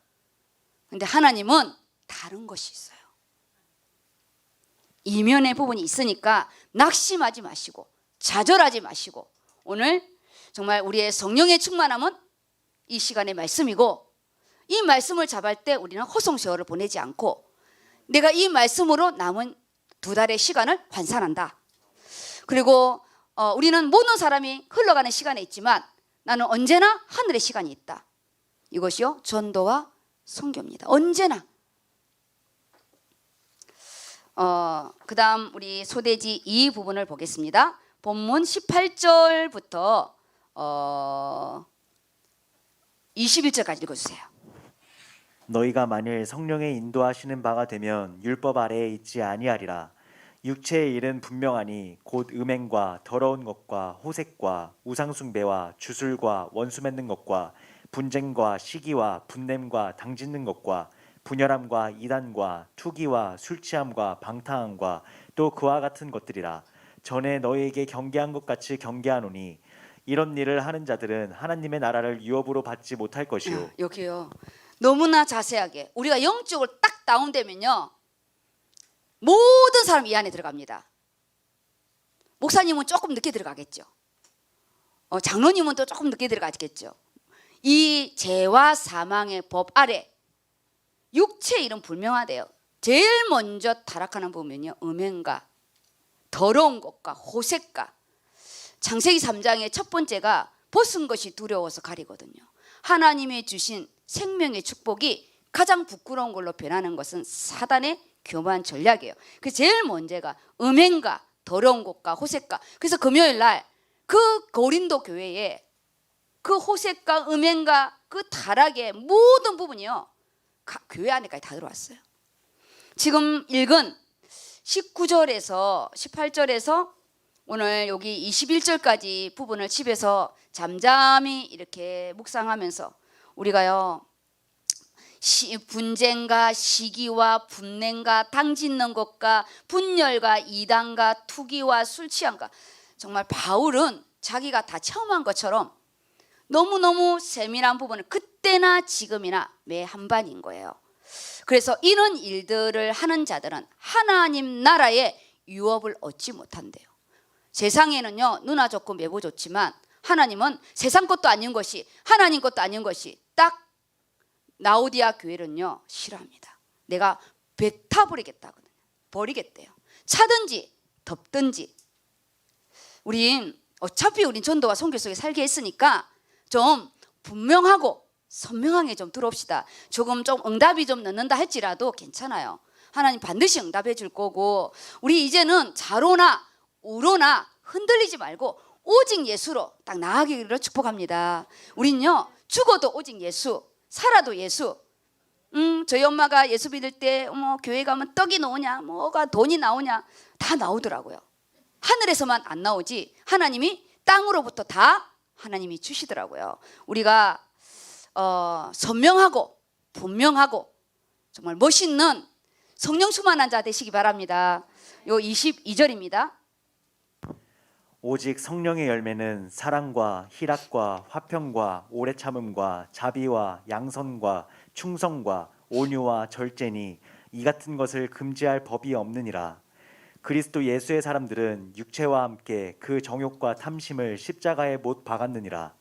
근데 하나님은 다른 것이 있어요. 이면의 부분이 있으니까 낙심하지 마시고 좌절하지 마시고, 오늘 정말 우리의 성령의 충만함은 이 시간의 말씀이고, 이 말씀을 잡을 때 우리는 허송세월을 보내지 않고 내가 이 말씀으로 남은 2달의 시간을 환산한다. 그리고 우리는 모든 사람이 흘러가는 시간에 있지만 나는 언제나 하늘의 시간이 있다. 이것이요 전도와 선교입니다. 언제나. 그 다음 우리 소대지 2 부분을 보겠습니다. 본문 18절부터 21절까지 읽어주세요. 너희가 만일 성령의 인도하시는 바가 되면 율법 아래에 있지 아니하리라. 육체의 일은 분명하니 곧 음행과 더러운 것과 호색과 우상숭배와 주술과 원수 맺는 것과 분쟁과 시기와 분냄과 당짓는 것과 분열함과 이단과 투기와 술취함과 방탕함과 또 그와 같은 것들이라. 전에 너희에게 경계한 것 같이 경계하노니 이런 일을 하는 자들은 하나님의 나라를 유업으로 받지 못할 것이요. 여기요 너무나 자세하게 우리가 영적으로 딱 다운되면요 모든 사람 이 안에 들어갑니다. 목사님은 조금 늦게 들어가겠죠. 장로님은 또 조금 늦게 들어가겠죠. 이 죄와 사망의 법 아래 육체의 일은 분명하대요. 제일 먼저 타락하는 부분은요 음행과 더러운 것과 호색과. 창세기 3장의 첫 번째가 벗은 것이 두려워서 가리거든요. 하나님이 주신 생명의 축복이 가장 부끄러운 걸로 변하는 것은 사단의 교만 전략이에요. 그 제일 먼저가 음행과 더러운 것과 호색과. 그래서 금요일 날 그 고린도 교회에 그 호색과 음행과 그 타락의 모든 부분이요 교회 안에까지 다 들어왔어요. 지금 읽은 19절에서 18절에서 오늘 여기 21절까지 부분을 집에서 잠잠히 이렇게 묵상하면서 우리가요 분쟁과 시기와 분냄과 당짓는 것과 분열과 이단과 투기와 술취함과, 정말 바울은 자기가 다 체험한 것처럼 너무너무 세밀한 부분을 그때나 지금이나 매 한반인 거예요. 그래서 이런 일들을 하는 자들은 하나님 나라의 유업을 얻지 못한대요. 세상에는요 누나 좋고 매부 좋지만 하나님은 세상 것도 아닌 것이 하나님 것도 아닌 것이 딱 라오디아 교회는요 싫어합니다. 내가 뱉어버리겠다거든요. 버리겠대요. 차든지 덥든지. 어차피 우린 전도와 선교 속에 살게 했으니까 좀 분명하고 선명하게 좀 들어옵시다. 조금 좀 응답이 좀 늦는다 할지라도 괜찮아요. 하나님 반드시 응답해 줄 거고, 우리 이제는 좌로나 우로나 흔들리지 말고 오직 예수로 딱 나아가기를 축복합니다. 우린요, 죽어도 오직 예수, 살아도 예수. 저희 엄마가 예수 믿을 때 교회 가면 떡이 나오냐, 뭐가 돈이 나오냐, 다 나오더라고요. 하늘에서만 안 나오지 하나님이 땅으로부터 다 하나님이 주시더라고요. 우리가 선명하고 분명하고 정말 멋있는 성령 충만한 자 되시기 바랍니다. 요 22절입니다. 오직 성령의 열매는 사랑과 희락과 화평과 오래 참음과 자비와 양선과 충성과 온유와 절제니 이 같은 것을 금지할 법이 없느니라. 그리스도 예수의 사람들은 육체와 함께 그 정욕과 탐심을 십자가에 못 박았느니라.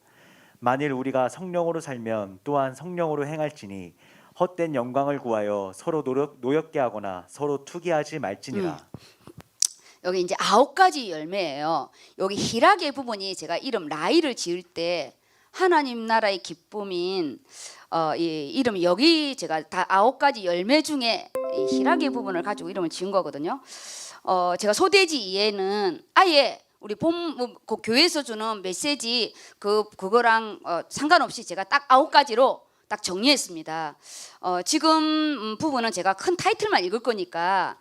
만일 우리가 성령으로 살면 또한 성령으로 행할지니 헛된 영광을 구하여 서로 노엽게 하거나 서로 투기하지 말지니라. 여기 이제 9가지 열매예요. 여기 희락의 부분이 제가 이름 라이를 지을 때 하나님 나라의 기쁨인 이 이름이 여기 제가 다 9가지 열매 중에 이 희락의 부분을 가지고 이름을 지은 거거든요. 제가 소돼지 이해는 아예 우리 그 교회에서 주는 메시지 그거랑 상관없이 제가 딱 9가지로 딱 정리했습니다. 지금 부분은 제가 큰 타이틀만 읽을 거니까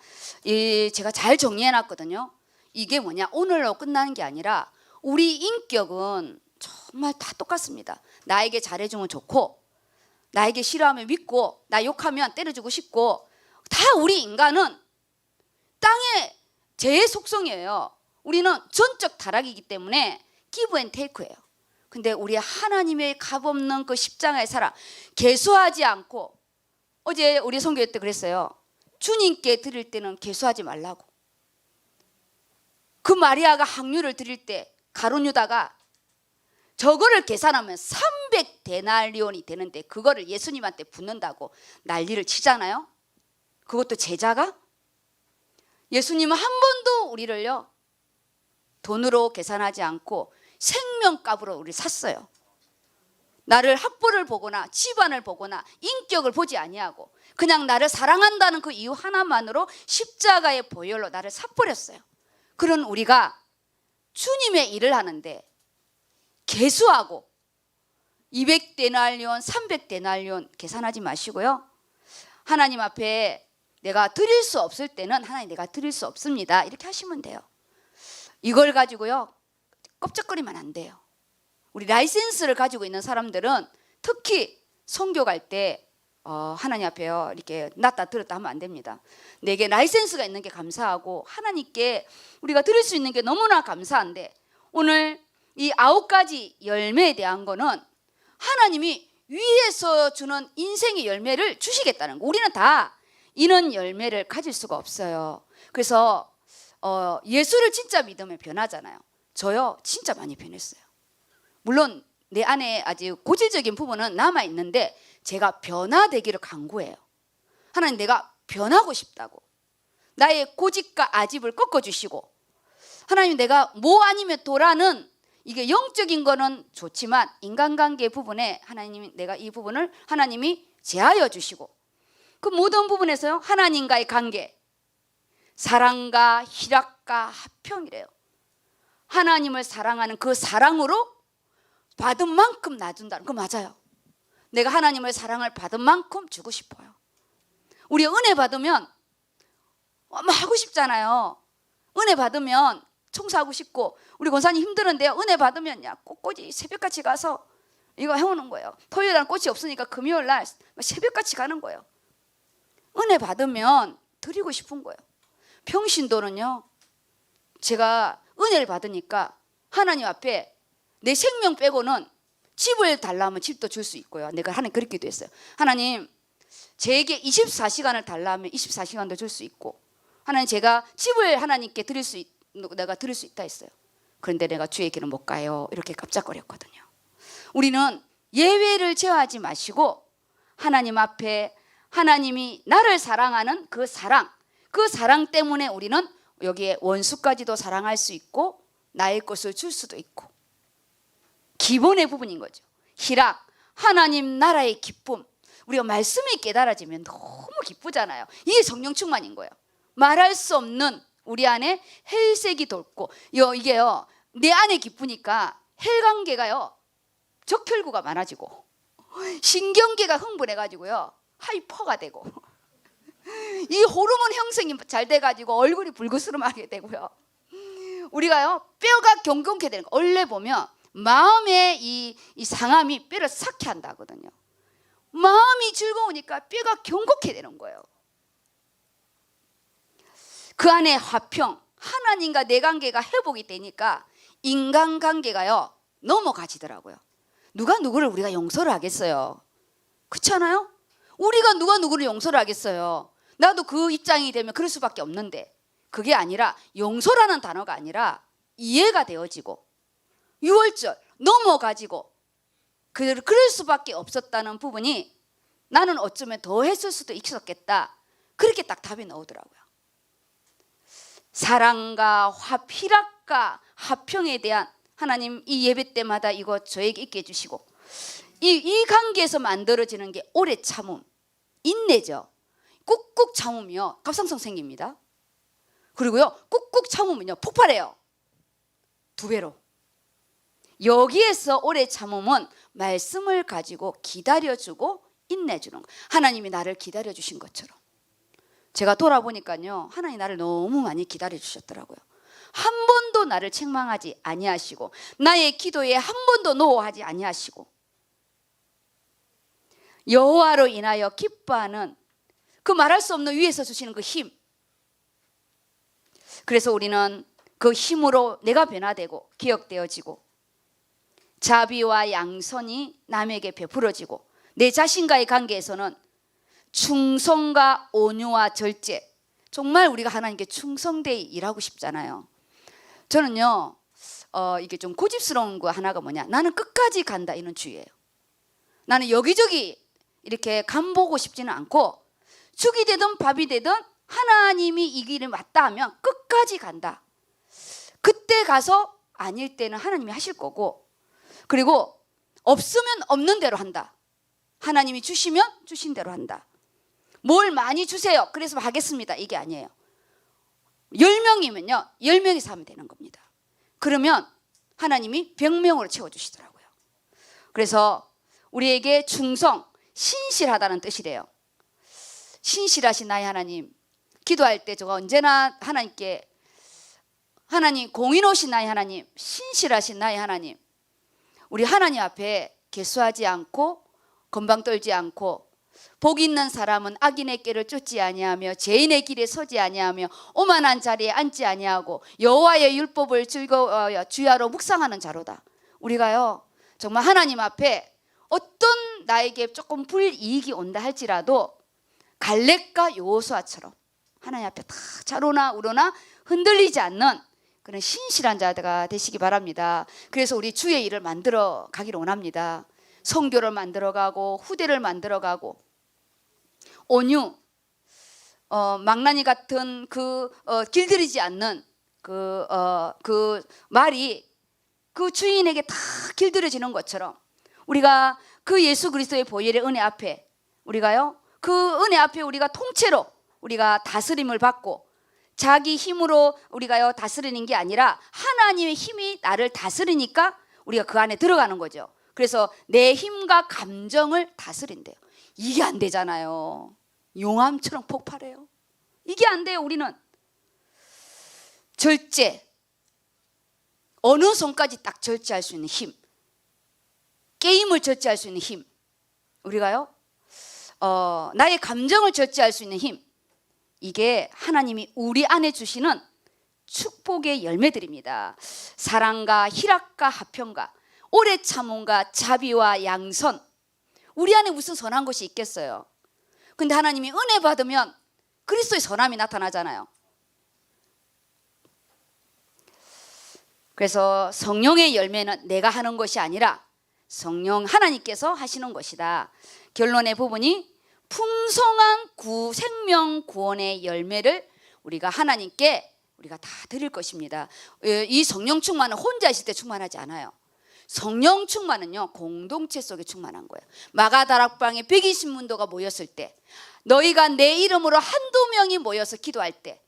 제가 잘 정리해놨거든요. 이게 뭐냐, 오늘로 끝나는 게 아니라 우리 인격은 정말 다 똑같습니다. 나에게 잘해주면 좋고, 나에게 싫어하면 믿고, 나 욕하면 때려주고 싶고, 다 우리 인간은 땅의 죄의 속성이에요. 우리는 전적 타락이기 때문에 기브 앤 테이크예요. 근데 우리 하나님의 값없는 그 십자가의 사랑 개수하지 않고, 어제 우리 선교회 때 그랬어요. 주님께 드릴 때는 개수하지 말라고. 그 마리아가 항유를 드릴 때 가룟 유다가 저거를 계산하면 300데나리온이 되는데 그거를 예수님한테 붓는다고 난리를 치잖아요. 그것도 제자가. 예수님은 한 번도 우리를요 돈으로 계산하지 않고 생명값으로 우리 샀어요. 나를 학벌을 보거나 집안을 보거나 인격을 보지 아니하고 그냥 나를 사랑한다는 그 이유 하나만으로 십자가의 보혈로 나를 사버렸어요. 그런 우리가 주님의 일을 하는데 개수하고 200데나리온 300데나리온 계산하지 마시고요. 하나님 앞에 내가 드릴 수 없을 때는 하나님 내가 드릴 수 없습니다, 이렇게 하시면 돼요. 이걸 가지고요 껍적거리면 안 돼요. 우리 라이센스를 가지고 있는 사람들은 특히 선교 갈 때 하나님 앞에요 이렇게 놨다 들었다 하면 안 됩니다. 내게 라이센스가 있는 게 감사하고 하나님께 우리가 드릴 수 있는 게 너무나 감사한데, 오늘 이 9가지 열매에 대한 거는 하나님이 위에서 주는 인생의 열매를 주시겠다는 거. 우리는 다 이런 열매를 가질 수가 없어요. 그래서 예수를 진짜 믿으면 변하잖아요. 저요 진짜 많이 변했어요. 물론 내 안에 아직 고질적인 부분은 남아 있는데 제가 변화되기를 간구해요. 하나님, 내가 변하고 싶다고. 나의 고집과 아집을 꺾어주시고, 하나님 내가 뭐 아니면 도라는 이게 영적인 거는 좋지만 인간관계 부분에 하나님이 내가 이 부분을 하나님이 제하여 주시고, 그 모든 부분에서요 하나님과의 관계, 사랑과 희락과 화평이래요. 하나님을 사랑하는 그 사랑으로 받은 만큼 놔준다는 거 맞아요. 내가 하나님의 사랑을 받은 만큼 주고 싶어요. 우리 은혜 받으면 하고 싶잖아요. 은혜 받으면 청소하고 싶고, 우리 권사님 힘드는데요 은혜 받으면 꽃꽂이 새벽같이 가서 이거 해오는 거예요. 토요일 날 꽃이 없으니까 금요일 날 새벽같이 가는 거예요. 은혜 받으면 드리고 싶은 거예요. 평신도는요 제가 은혜를 받으니까 하나님 앞에 내 생명 빼고는 집을 달라 하면 집도 줄 수 있고요. 내가 하나님 그렇게 기도 했어요. 하나님 제게 24시간을 달라 하면 24시간도 줄 수 있고, 하나님 제가 집을 하나님께 내가 드릴 수 있다 했어요. 그런데 내가 주의 길은 못 가요, 이렇게 깜짝거렸거든요. 우리는 예외를 제어하지 마시고 하나님 앞에 하나님이 나를 사랑하는 그 사랑 때문에 우리는 여기에 원수까지도 사랑할 수 있고 나의 것을 줄 수도 있고, 기본의 부분인 거죠. 희락, 하나님 나라의 기쁨, 우리가 말씀이 깨달아지면 너무 기쁘잖아요. 이게 성령 충만인 거예요. 말할 수 없는 우리 안에 헬색이 돋고 이게요, 내 안에 기쁘니까 혈관계가요 적혈구가 많아지고 신경계가 흥분해가지고요 하이퍼가 되고 이 호르몬 형성이 잘 돼가지고 얼굴이 불그스름하게 되고요. 우리가요 뼈가 경건케 되는 거. 원래 보면 마음의 이 상함이 뼈를 삭게 한다거든요. 마음이 즐거우니까 뼈가 경건케 되는 거예요. 그 안에 화평, 하나님과 내 관계가 회복이 되니까 인간관계가요 넘어가지더라고요. 누가 누구를 우리가 용서를 하겠어요? 그렇지 않아요? 우리가 누가 누구를 용서를 하겠어요? 나도 그 입장이 되면 그럴 수밖에 없는데, 그게 아니라 용서라는 단어가 아니라 이해가 되어지고 유월절 넘어가지고 그럴 수밖에 없었다는 부분이 나는 어쩌면 더 했을 수도 있었겠다. 그렇게 딱 답이 나오더라고요. 사랑과 희락과 화평에 대한 하나님 이 예배 때마다 이거 저에게 있게 해주시고, 이 관계에서 만들어지는 게 오래 참음, 인내죠. 꾹꾹 참으며 갑상선 생깁니다. 그리고요 꾹꾹 참으면요 폭발해요. 2배로. 여기에서 오래 참음은 말씀을 가지고 기다려주고 인내주는 거. 하나님이 나를 기다려주신 것처럼 제가 돌아보니까요 하나님 나를 너무 많이 기다려주셨더라고요. 한 번도 나를 책망하지 아니하시고 나의 기도에 한 번도 노하지 아니하시고 여호와로 인하여 기뻐하는 그 말할 수 없는 위에서 주시는 그 힘. 그래서 우리는 그 힘으로 내가 변화되고 기억되어지고 자비와 양선이 남에게 베풀어지고 내 자신과의 관계에서는 충성과 온유와 절제. 정말 우리가 하나님께 충성되어 일하고 싶잖아요. 저는요 이게 좀 고집스러운 거 하나가 뭐냐, 나는 끝까지 간다 이런 주의예요. 나는 여기저기 이렇게 간 보고 싶지는 않고 죽이 되든 밥이 되든 하나님이 이 길을 맞다 하면 끝까지 간다. 그때 가서 아닐 때는 하나님이 하실 거고, 그리고 없으면 없는 대로 한다. 하나님이 주시면 주신 대로 한다. 뭘 많이 주세요 그래서 하겠습니다 이게 아니에요. 10명이면요 10명이서 하면 되는 겁니다. 그러면 하나님이 100명으로 채워주시더라고요. 그래서 우리에게 충성, 신실하다는 뜻이래요. 신실하신 나의 하나님, 기도할 때 제가 언제나 하나님께, 하나님 공의로우신 나의 하나님, 신실하신 나의 하나님, 우리 하나님 앞에 개수하지 않고 건방 떨지 않고 복 있는 사람은 악인의 길을 쫓지 아니하며 죄인의 길에 서지 아니하며 오만한 자리에 앉지 아니하고 여호와의 율법을 즐거워하여 주야로 묵상하는 자로다. 우리가요 정말 하나님 앞에 어떤 나에게 조금 불이익이 온다 할지라도 갈렙과 여호수아처럼 하나님 앞에 다 자로나 우러나 흔들리지 않는 그런 신실한 자가 되시기 바랍니다. 그래서 우리 주의 일을 만들어 가기를 원합니다. 성교를 만들어가고 후대를 만들어가고 온유, 망나니 같은 길들이지 않는 그 말이 그 주인에게 다 길들여지는 것처럼 우리가 그 예수 그리스도의 보혈의 은혜 앞에 우리가요 그 은혜 앞에 우리가 통째로 우리가 다스림을 받고 자기 힘으로 우리가요 다스리는 게 아니라 하나님의 힘이 나를 다스리니까 우리가 그 안에 들어가는 거죠. 그래서 내 힘과 감정을 다스린대요. 이게 안 되잖아요. 용암처럼 폭발해요. 이게 안 돼요. 우리는 절제, 어느 손까지 딱 절제할 수 있는 힘, 게임을 절제할 수 있는 힘, 우리가요 나의 감정을 절제할 수 있는 힘, 이게 하나님이 우리 안에 주시는 축복의 열매들입니다. 사랑과 희락과 화평과 오래 참음과 자비와 양선. 우리 안에 무슨 선한 것이 있겠어요? 근데 하나님이 은혜 받으면 그리스도의 선함이 나타나잖아요. 그래서 성령의 열매는 내가 하는 것이 아니라 성령 하나님께서 하시는 것이다. 결론의 부분이 풍성한 생명 구원의 열매를 우리가 하나님께 우리가 다 드릴 것입니다. 이 성령 충만은 혼자 있을 때 충만하지 않아요. 성령 충만은요 공동체 속에 충만한 거예요. 마가다락방에 120문도가 모였을 때, 너희가 내 이름으로 한두 명이 모여서 기도할 때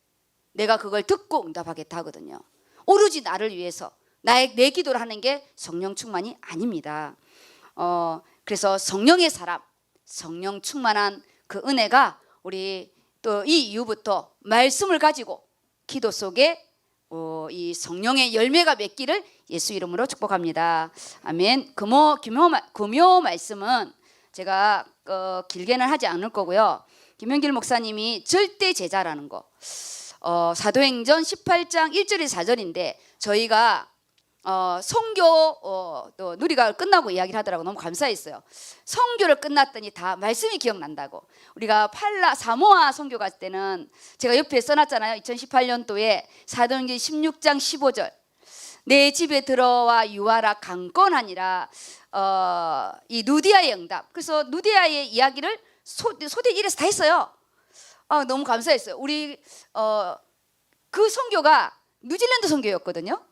내가 그걸 듣고 응답하겠다 하거든요. 오로지 나를 위해서 내 기도를 하는 게 성령 충만이 아닙니다. 그래서 성령의 사람, 성령 충만한 그 은혜가 우리 또 이 이후부터 말씀을 가지고 기도 속에 이 성령의 열매가 맺기를 예수 이름으로 축복합니다. 아멘. 금요 말씀은 제가 길게는 하지 않을 거고요. 김현길 목사님이 절대 제자라는 거, 사도행전 18장 1절에서 4절인데 저희가 선교 또 누리가 끝나고 이야기를 하더라고. 너무 감사했어요. 선교를 끝났더니 다 말씀이 기억난다고. 우리가 사모아 선교 갈 때는 제가 옆에 써놨잖아요. 2018년도에 사도행전 16장 15절, 내 집에 들어와 유하라 강건하니라. 이 누디아의 응답. 그래서 누디아의 이야기를 소대 1에서 다 했어요. 너무 감사했어요. 우리 그 선교가 뉴질랜드 선교였거든요.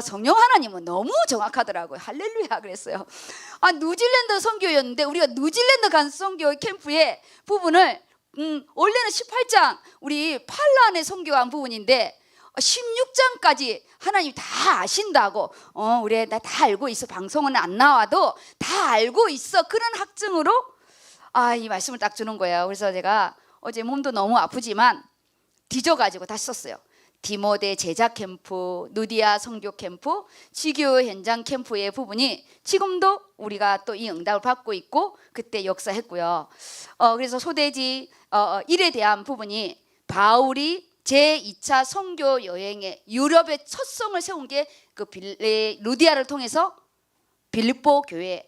성령 하나님은 너무 정확하더라고요. 할렐루야 그랬어요. 뉴질랜드 선교였는데 우리가 뉴질랜드 간 선교 캠프의 부분을 원래는 18장 우리 팔란의 선교한 부분인데 16장까지 하나님 다 아신다고. 우리 나 다 알고 있어. 방송은 안 나와도 다 알고 있어. 그런 학증으로 이 말씀을 딱 주는 거예요. 그래서 제가 어제 몸도 너무 아프지만 뒤져가지고 다시 썼어요. 디모데 제자 캠프, 누디아 선교 캠프, 지교 현장 캠프의 부분이 지금도 우리가 또 이 응답을 받고 있고 그때 역사했고요. 그래서 소대지 1에 대한 부분이 바울이 제2차 선교 여행에 유럽의 첫 성을 세운 게 그 루디아를 통해서 빌립보 교회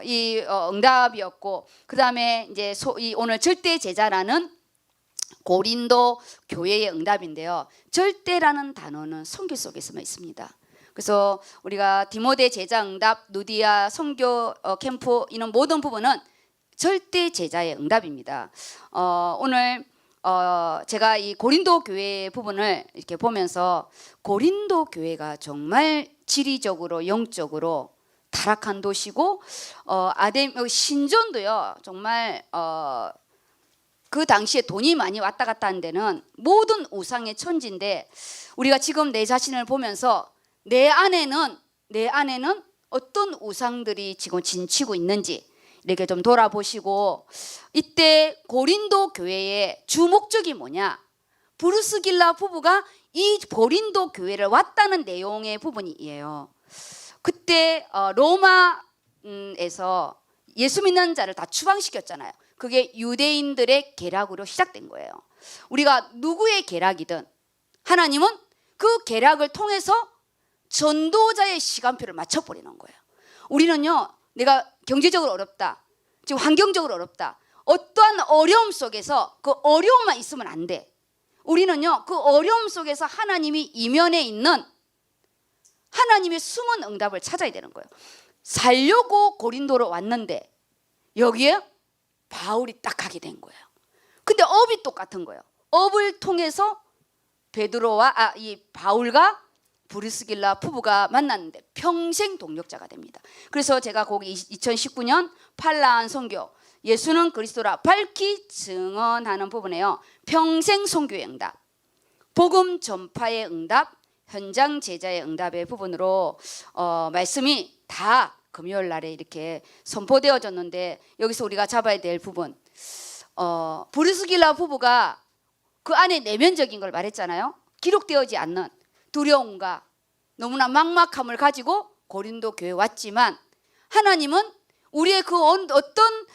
이 응답이었고, 그 다음에 이제 이 오늘 절대 제자라는 고린도 교회의 응답인데요. 절대라는 단어는 선교 속에서만 있습니다. 그래서 우리가 디모데 제자 응답, 누디아 선교 캠프 이런 모든 부분은 절대 제자의 응답입니다. 오늘 제가 이 고린도 교회 부분을 이렇게 보면서 고린도 교회가 정말 지리적으로 영적으로 타락한 도시고 신전도요 정말 그 당시에 돈이 많이 왔다 갔다 하는 데는 모든 우상의 천지인데, 우리가 지금 내 자신을 보면서 내 안에는 어떤 우상들이 지금 진치고 있는지 이렇게 좀 돌아보시고, 이때 고린도 교회의 주 목적이 뭐냐, 브루스길라 부부가 이 고린도 교회를 왔다는 내용의 부분이에요. 그때 로마에서 예수 믿는 자를 다 추방시켰잖아요. 그게 유대인들의 계략으로 시작된 거예요. 우리가 누구의 계략이든 하나님은 그 계략을 통해서 전도자의 시간표를 맞춰버리는 거예요. 우리는요, 내가 경제적으로 어렵다, 지금 환경적으로 어렵다, 어떠한 어려움 속에서 그 어려움만 있으면 안 돼. 우리는요, 그 어려움 속에서 하나님이 이면에 있는 하나님의 숨은 응답을 찾아야 되는 거예요. 살려고 고린도로 왔는데 여기에 바울이 딱 가게 된 거예요. 근데 업이 똑같은 거예요. 업을 통해서 베드로와 이 바울과 브리스길라 부부가 만났는데 평생 동력자가 됩니다. 그래서 제가 거기 2019년 팔라한 선교, 예수는 그리스도라 밝히 증언하는 부분에요, 평생 선교의 응답, 복음 전파의 응답, 현장 제자의 응답의 부분으로 말씀이 다 금요일 날에 이렇게 선포되어졌는데, 여기서 우리가 잡아야 될 부분, 브리스길라 부부가 그 안에 내면적인 걸 말했잖아요. 기록되어지 않는 두려움과 너무나 막막함을 가지고 고린도 교회에 왔지만, 하나님은 우리의 그 어떤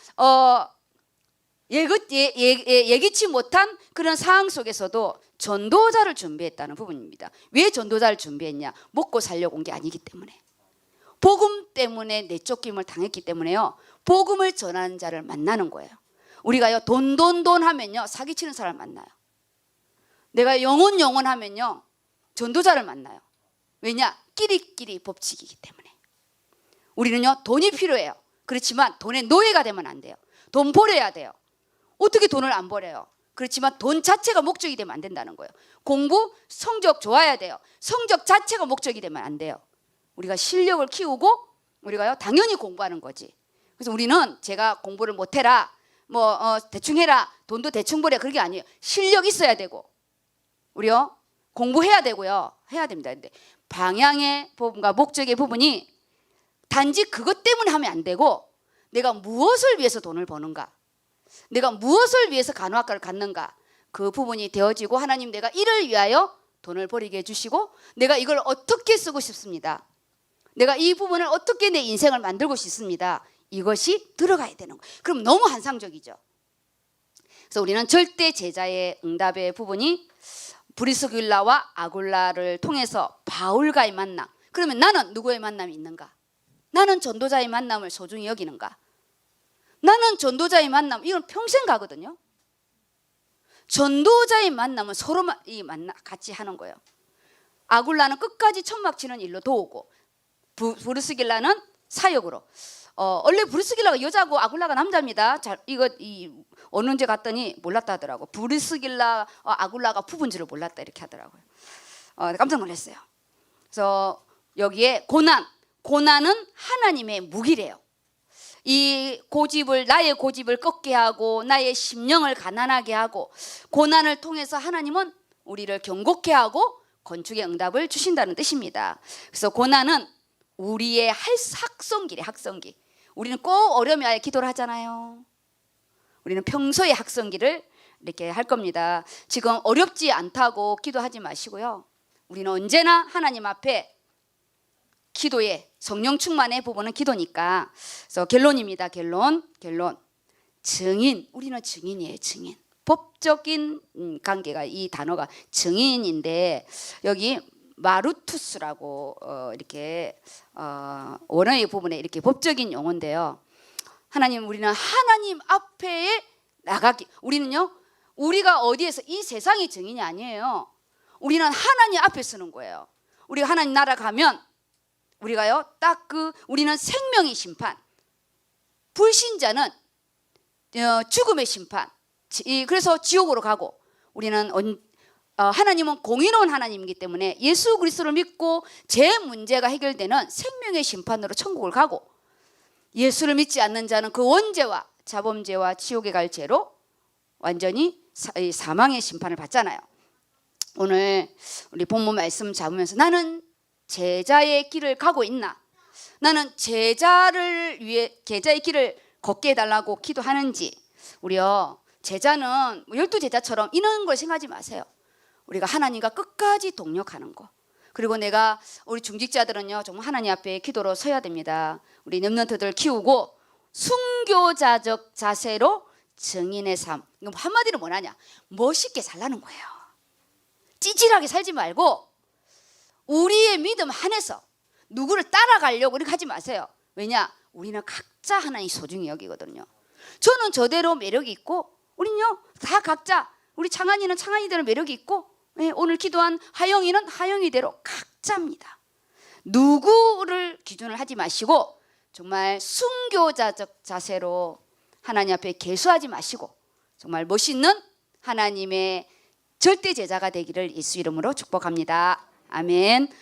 예기치 못한 그런 상황 속에서도 전도자를 준비했다는 부분입니다. 왜 전도자를 준비했냐? 먹고 살려고 온 게 아니기 때문에, 복음 때문에 내쫓김을 당했기 때문에요, 복음을 전하는 자를 만나는 거예요. 우리가요 돈 하면요 사기치는 사람을 만나요. 내가 영혼 하면요 전도자를 만나요. 왜냐? 끼리끼리 법칙이기 때문에. 우리는요 돈이 필요해요. 그렇지만 돈의 노예가 되면 안 돼요. 돈 벌어야 돼요. 어떻게 돈을 안 벌어요? 그렇지만 돈 자체가 목적이 되면 안 된다는 거예요. 공부, 성적 좋아야 돼요. 성적 자체가 목적이 되면 안 돼요. 우리가 실력을 키우고 우리가요 당연히 공부하는 거지. 그래서 우리는 제가 공부를 못해라, 대충 해라, 돈도 대충 벌여, 그런 게 아니에요. 실력 있어야 되고 우리요 공부해야 되고요, 해야 됩니다. 근데 방향의 부분과 목적의 부분이 단지 그것 때문에 하면 안 되고, 내가 무엇을 위해서 돈을 버는가, 내가 무엇을 위해서 간호학과를 갔는가, 그 부분이 되어지고, 하나님 내가 이를 위하여 돈을 벌이게 해주시고 내가 이걸 어떻게 쓰고 싶습니다, 내가 이 부분을 어떻게 내 인생을 만들고 싶습니다, 이것이 들어가야 되는 거예요. 그럼 너무 환상적이죠. 그래서 우리는 절대 제자의 응답의 부분이 브리스길라와 아굴라를 통해서 바울과의 만남. 그러면 나는 누구의 만남이 있는가? 나는 전도자의 만남을 소중히 여기는가? 나는 전도자의 만남, 이건 평생 가거든요. 전도자의 만남은 서로 같이 하는 거예요. 아굴라는 끝까지 천막 치는 일로 도우고, 브리스길라는 사역으로. 원래 브리스길라가 여자고 아굴라가 남자입니다. 어느 언제 갔더니 몰랐다 하더라고. 브리스길라 아굴라가 부부인지를 몰랐다 이렇게 하더라고요. 깜짝 놀랐어요. 그래서 여기에 고난은 하나님의 무기래요. 나의 고집을 꺾게 하고 나의 심령을 가난하게 하고, 고난을 통해서 하나님은 우리를 경고케 하고 건축의 응답을 주신다는 뜻입니다. 그래서 고난은 우리의 학성기래, 학성기. 우리는 꼭 어려움이 와야 기도를 하잖아요. 우리는 평소에 학성기를 이렇게 할 겁니다. 지금 어렵지 않다고 기도하지 마시고요. 우리는 언제나 하나님 앞에 기도에 성령 충만의 부분은 기도니까. 그래서 결론입니다. 결론. 증인. 우리는 증인이에요. 증인. 법적인 관계가, 이 단어가 증인인데, 여기 마루투스라고 이렇게 원어의 부분에 이렇게 법적인 용어인데요. 우리는 하나님 앞에 나가기. 우리가 어디에서, 이 세상의 증인이 아니에요. 우리는 하나님 앞에 쓰는 거예요. 우리가 하나님 나라 가면 우리가요 우리는 생명의 심판, 불신자는 죽음의 심판, 그래서 지옥으로 가고, 우리는 하나님은 공의로운 하나님이기 때문에 예수 그리스도를 믿고 제 문제가 해결되는 생명의 심판으로 천국을 가고, 예수를 믿지 않는 자는 그 원죄와 자범죄와 지옥에 갈 죄로 완전히 사망의 심판을 받잖아요. 오늘 우리 본문 말씀 잡으면서 나는 제자의 길을 가고 있나, 나는 제자의 길을 걷게 해달라고 기도하는지. 우리요 제자는 12제자처럼 이런 걸 생각하지 마세요. 우리가 하나님과 끝까지 동력하는 거. 그리고 우리 중직자들은요 정말 하나님 앞에 기도로 서야 됩니다. 우리 렘넌트들 키우고 순교자적 자세로 증인의 삶. 한마디로 뭐냐냐, 멋있게 살라는 거예요. 찌질하게 살지 말고 우리의 믿음 안에서 누구를 따라가려고 이렇게 하지 마세요. 왜냐, 우리는 각자 하나님 소중히 여기거든요. 저는 저대로 매력이 있고, 우리는요 다 각자, 우리 창한이는 창한이대로 매력이 있고, 오늘 기도한 하영이는 하영이대로 각자입니다. 누구를 기준을 하지 마시고 정말 순교자적 자세로 하나님 앞에 계수하지 마시고 정말 멋있는 하나님의 절대 제자가 되기를 예수 이름으로 축복합니다. 아멘.